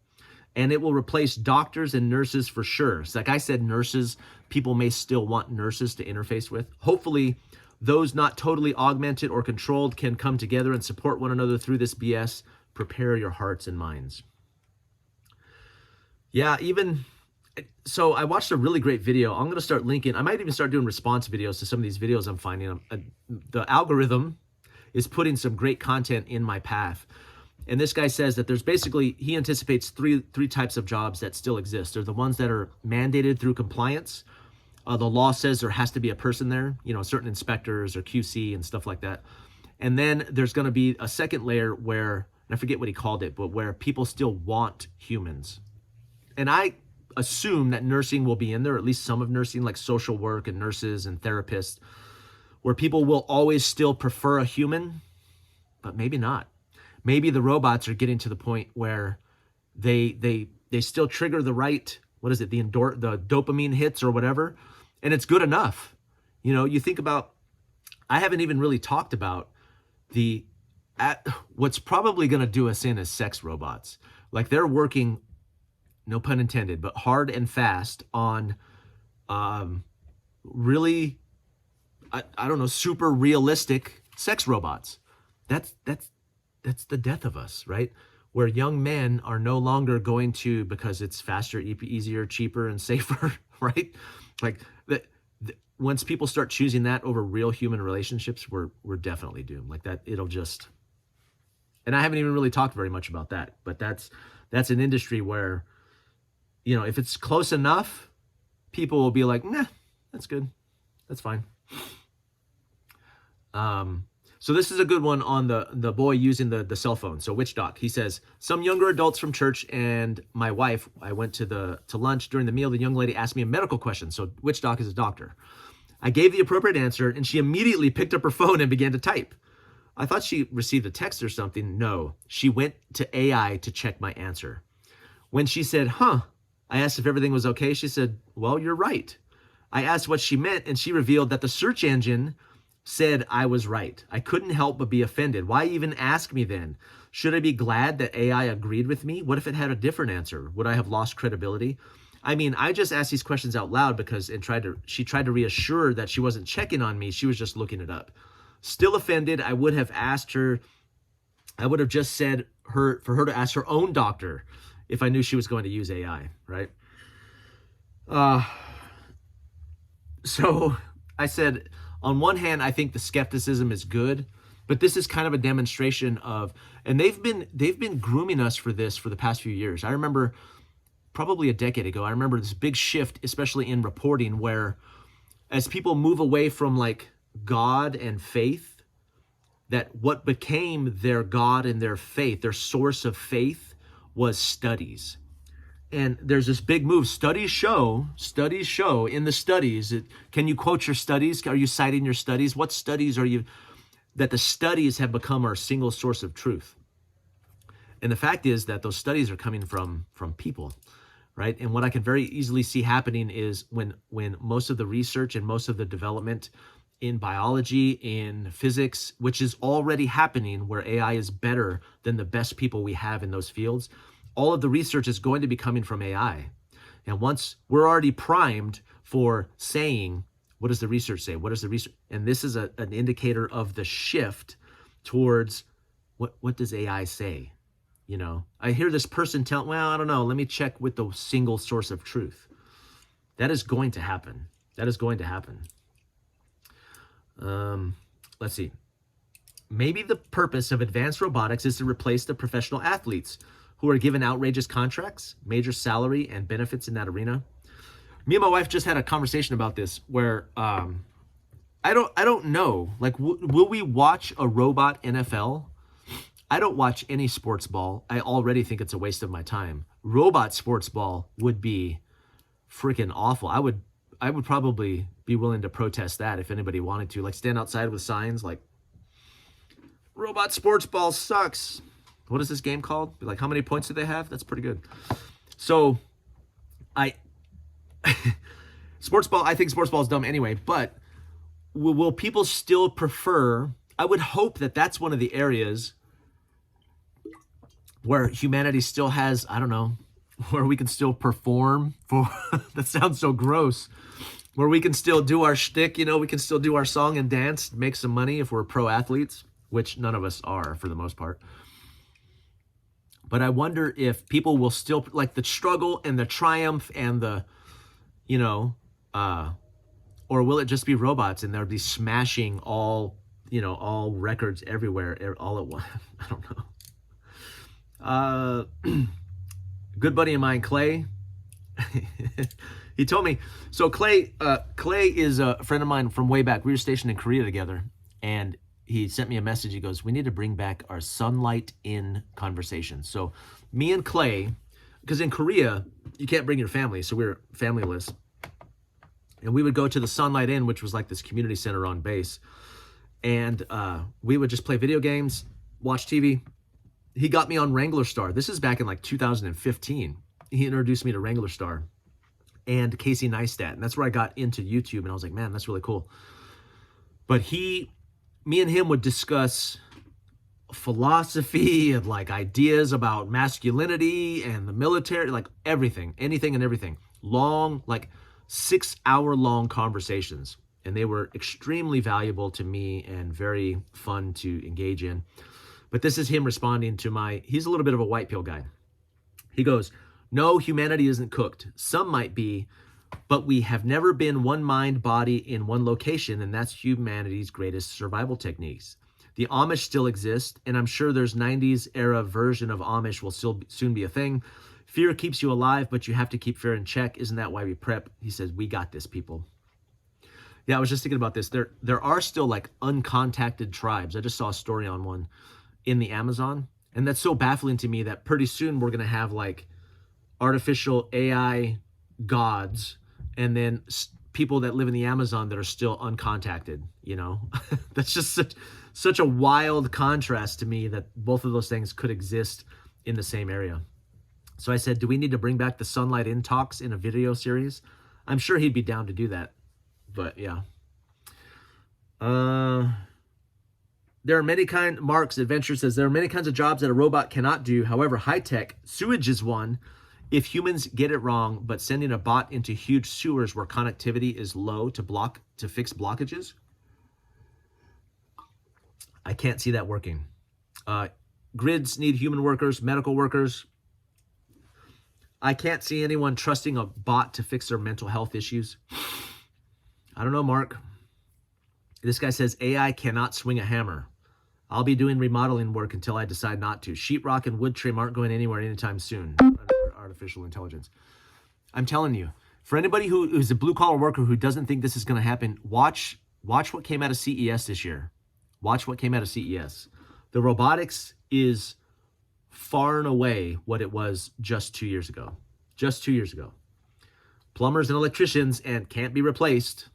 And it will replace doctors and nurses for sure. So like I said, nurses, people may still want nurses to interface with. Hopefully, those not totally augmented or controlled can come together and support one another through this BS. Prepare your hearts and minds. Yeah, so I watched a really great video. I'm going to start linking. I might even start doing response videos to some of these videos I'm finding. The algorithm is putting some great content in my path. And this guy says that there's basically, he anticipates three types of jobs that still exist. They're the ones that are mandated through compliance. The law says there has to be a person there, you know, certain inspectors or QC and stuff like that. And then there's going to be a second layer where, and I forget what he called it, but where people still want humans. And I assume that nursing will be in there, at least some of nursing, like social work and nurses and therapists, where people will always still prefer a human, but maybe not. Maybe the robots are getting to the point where they still trigger the right, what is it, the dopamine hits or whatever, and it's good enough. You know, you think about, I haven't even really talked about what's probably going to do us in as sex robots. Like they're working, no pun intended, but hard and fast on really I don't know, super realistic sex robots. That's the death of us, right? Where young men are no longer going to, because it's faster, easier, cheaper, and safer, right? Like that. Once people start choosing that over real human relationships, we're definitely doomed. Like that, it'll just. And I haven't even really talked very much about that, but that's an industry where, if it's close enough, people will be like, nah, that's good, that's fine. So this is a good one on the boy using the cell phone. So Witch Doc, he says, some younger adults from church and my wife, I went to lunch. During the meal, the young lady asked me a medical question. So Witch Doc is a doctor. I gave the appropriate answer, and she immediately picked up her phone and began to type. I thought she received a text or something. No, she went to AI to check my answer. When she said, I asked if everything was okay. She said, well, you're right. I asked what she meant, and she revealed that the search engine said I was right. I couldn't help but be offended. Why even ask me then? Should I be glad that AI agreed with me? What if it had a different answer? Would I have lost credibility? I mean, I just asked these questions out loud because she tried to reassure that she wasn't checking on me. She was just looking it up. Still offended. I would have just said for her to ask her own doctor if I knew she was going to use AI, right? So I said, on one hand, I think the skepticism is good, but this is kind of a demonstration of, and they've been grooming us for this for the past few years. I remember probably a decade ago, I remember this big shift, especially in reporting, where as people move away from like God and faith, that what became their God and their faith, their source of faith, was studies. And there's this big move. Studies show in the studies. Can you quote your studies? Are you citing your studies? What studies are you, that the studies have become our single source of truth? And the fact is that those studies are coming from people, right? And what I can very easily see happening is when most of the research and most of the development in biology, in physics, which is already happening, where AI is better than the best people we have in those fields, all of the research is going to be coming from AI. And once we're already primed for saying, what does the research say? What does the research? And this is an indicator of the shift towards what does AI say? I hear this person tell, well, I don't know. Let me check with the single source of truth. That is going to happen. That is going to happen. Let's see. Maybe the purpose of advanced robotics is to replace the professional athletes who are given outrageous contracts, major salary, and benefits in that arena. Me and my wife just had a conversation about this where I don't know. Like, will we watch a robot NFL? I don't watch any sports ball. I already think it's a waste of my time. Robot sports ball would be freaking awful. I would probably be willing to protest that if anybody wanted to. Like, stand outside with signs like, robot sports ball sucks. What is this game called? Like, how many points do they have? That's pretty good. So, sports ball, I think sports ball is dumb anyway, but will people still prefer, I would hope that that's one of the areas where humanity still has, I don't know, where we can still perform for, that sounds so gross, where we can still do our shtick, we can still do our song and dance, make some money if we're pro athletes, which none of us are for the most part. But I wonder if people will still, like, the struggle and the triumph and the, or will it just be robots and they'll be smashing all records everywhere, all at once? I don't know. Good buddy of mine, Clay, he told me, so Clay is a friend of mine from way back. We were stationed in Korea together, and he sent me a message. He goes, we need to bring back our sunlight in conversation. So me and Clay, because in Korea, you can't bring your family, so we were familyless. And we would go to the Sunlight Inn, which was like this community center on base. And we would just play video games, watch TV. He got me on Wrangler Star. This is back in like 2015. He introduced me to Wrangler Star and Casey Neistat. And that's where I got into YouTube. And I was like, man, that's really cool. But me and him would discuss philosophy and like ideas about masculinity and the military, like everything, anything and everything. Long, like 6-hour long conversations. and they were extremely valuable to me and very fun to engage in. But this is him responding to he's a little bit of a white pill guy. He goes, no, humanity isn't cooked. Some might be, but we have never been one mind, body in one location, and that's humanity's greatest survival techniques. The Amish still exist, and I'm sure there's 90s era version of Amish will still soon be a thing. Fear keeps you alive, but you have to keep fear in check. Isn't that why we prep? He says, we got this, people. Yeah, I was just thinking about this. There are still like uncontacted tribes. I just saw a story on one in the Amazon, and that's so baffling to me that pretty soon we're going to have like artificial AI gods and then people that live in the Amazon that are still uncontacted, you know? That's just such a wild contrast to me that both of those things could exist in the same area. So I said, do we need to bring back the Sunlight In talks in a video series? I'm sure he'd be down to do that. But yeah. There are many Mark's Adventure says, there are many kinds of jobs that a robot cannot do. However, high-tech, sewage is one. If humans get it wrong, but sending a bot into huge sewers where connectivity is low to fix blockages, I can't see that working. Grids need human workers, medical workers. I can't see anyone trusting a bot to fix their mental health issues. I don't know, Mark. This guy says AI cannot swing a hammer. I'll be doing remodeling work until I decide not to. Sheetrock and wood trim aren't going anywhere anytime soon. Artificial intelligence. I'm telling you, for anybody who's a blue-collar worker who doesn't think this is going to happen, watch what came out of CES this year. Watch what came out of CES. The robotics is far and away what it was just 2 years ago. Just 2 years ago. Plumbers and electricians and can't be replaced.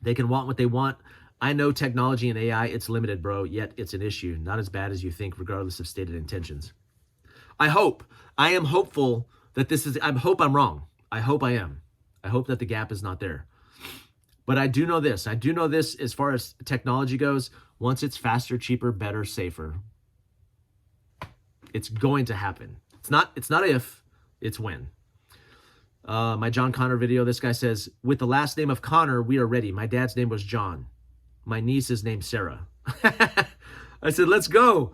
They can want what they want. I know technology and AI, it's limited, bro, yet it's an issue. Not as bad as you think, regardless of stated intentions. I am hopeful that I hope I'm wrong. I hope I am. I hope that the gap is not there. But I do know this. As far as technology goes, once it's faster, cheaper, better, safer, it's going to happen. It's not if, it's when. My John Connor video, this guy says, with the last name of Connor, we are ready. My dad's name was John. My niece is named Sarah. I said, let's go.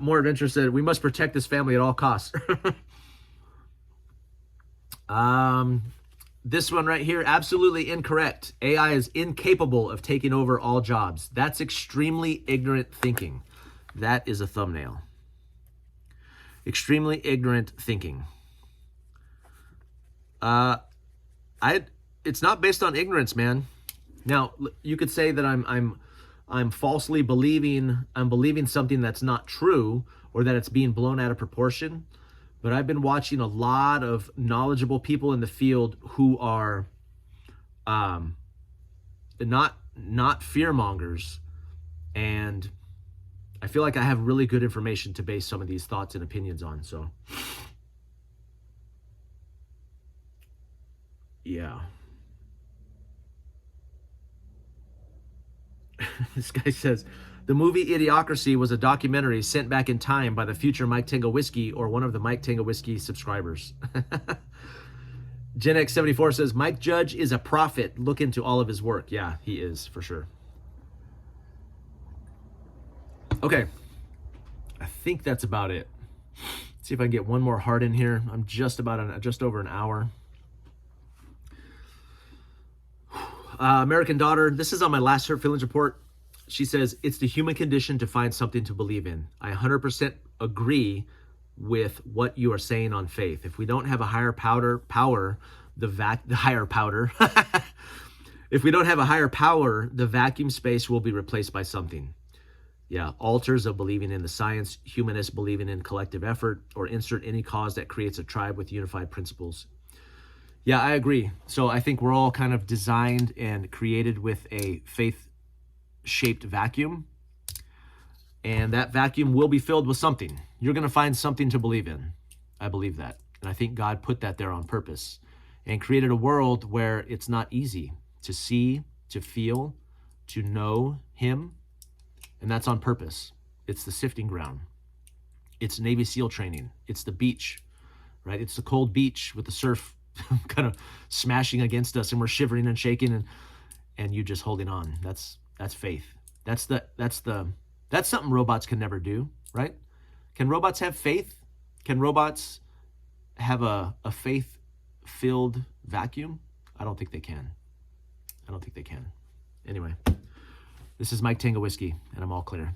More Adventure said, we must protect this family at all costs. This one right here, absolutely incorrect. AI is incapable of taking over all jobs. That's extremely ignorant thinking. That is a thumbnail. Extremely ignorant thinking. It's not based on ignorance, man. Now, you could say that I'm falsely believing something that's not true, or that it's being blown out of proportion. But I've been watching a lot of knowledgeable people in the field who are not fearmongers, and I feel like I have really good information to base some of these thoughts and opinions on. So yeah. This guy says, the movie Idiocracy was a documentary sent back in time by the future Mike Tango Whiskey or one of the Mike Tango Whiskey subscribers. Gen X74 says, Mike Judge is a prophet. Look into all of his work. Yeah, he is, for sure. Okay. I think that's about it. Let's see if I can get one more heart in here. I'm just over an hour. American Daughter, this is on my last Hurt Feelings report. She says, it's the human condition to find something to believe in. I 100% agree with what you are saying on faith. If we don't have a higher power, if we don't have a higher power, the vacuum space will be replaced by something. Yeah, altars of believing in the science, humanists believing in collective effort, or insert any cause that creates a tribe with unified principles. Yeah, I agree. So I think we're all kind of designed and created with a faith-shaped vacuum. And that vacuum will be filled with something. You're going to find something to believe in. I believe that. And I think God put that there on purpose and created a world where it's not easy to see, to feel, to know Him. And that's on purpose. It's the sifting ground. It's Navy SEAL training. It's the beach, right? It's the cold beach with the surf kind of smashing against us, and we're shivering and shaking, and you just holding on. That's faith. That's something robots can never do, right? Can robots have faith? Can robots have a faith-filled vacuum? I don't think they can. I don't think they can. Anyway, this is Mike Tango Whiskey, and I'm all clear.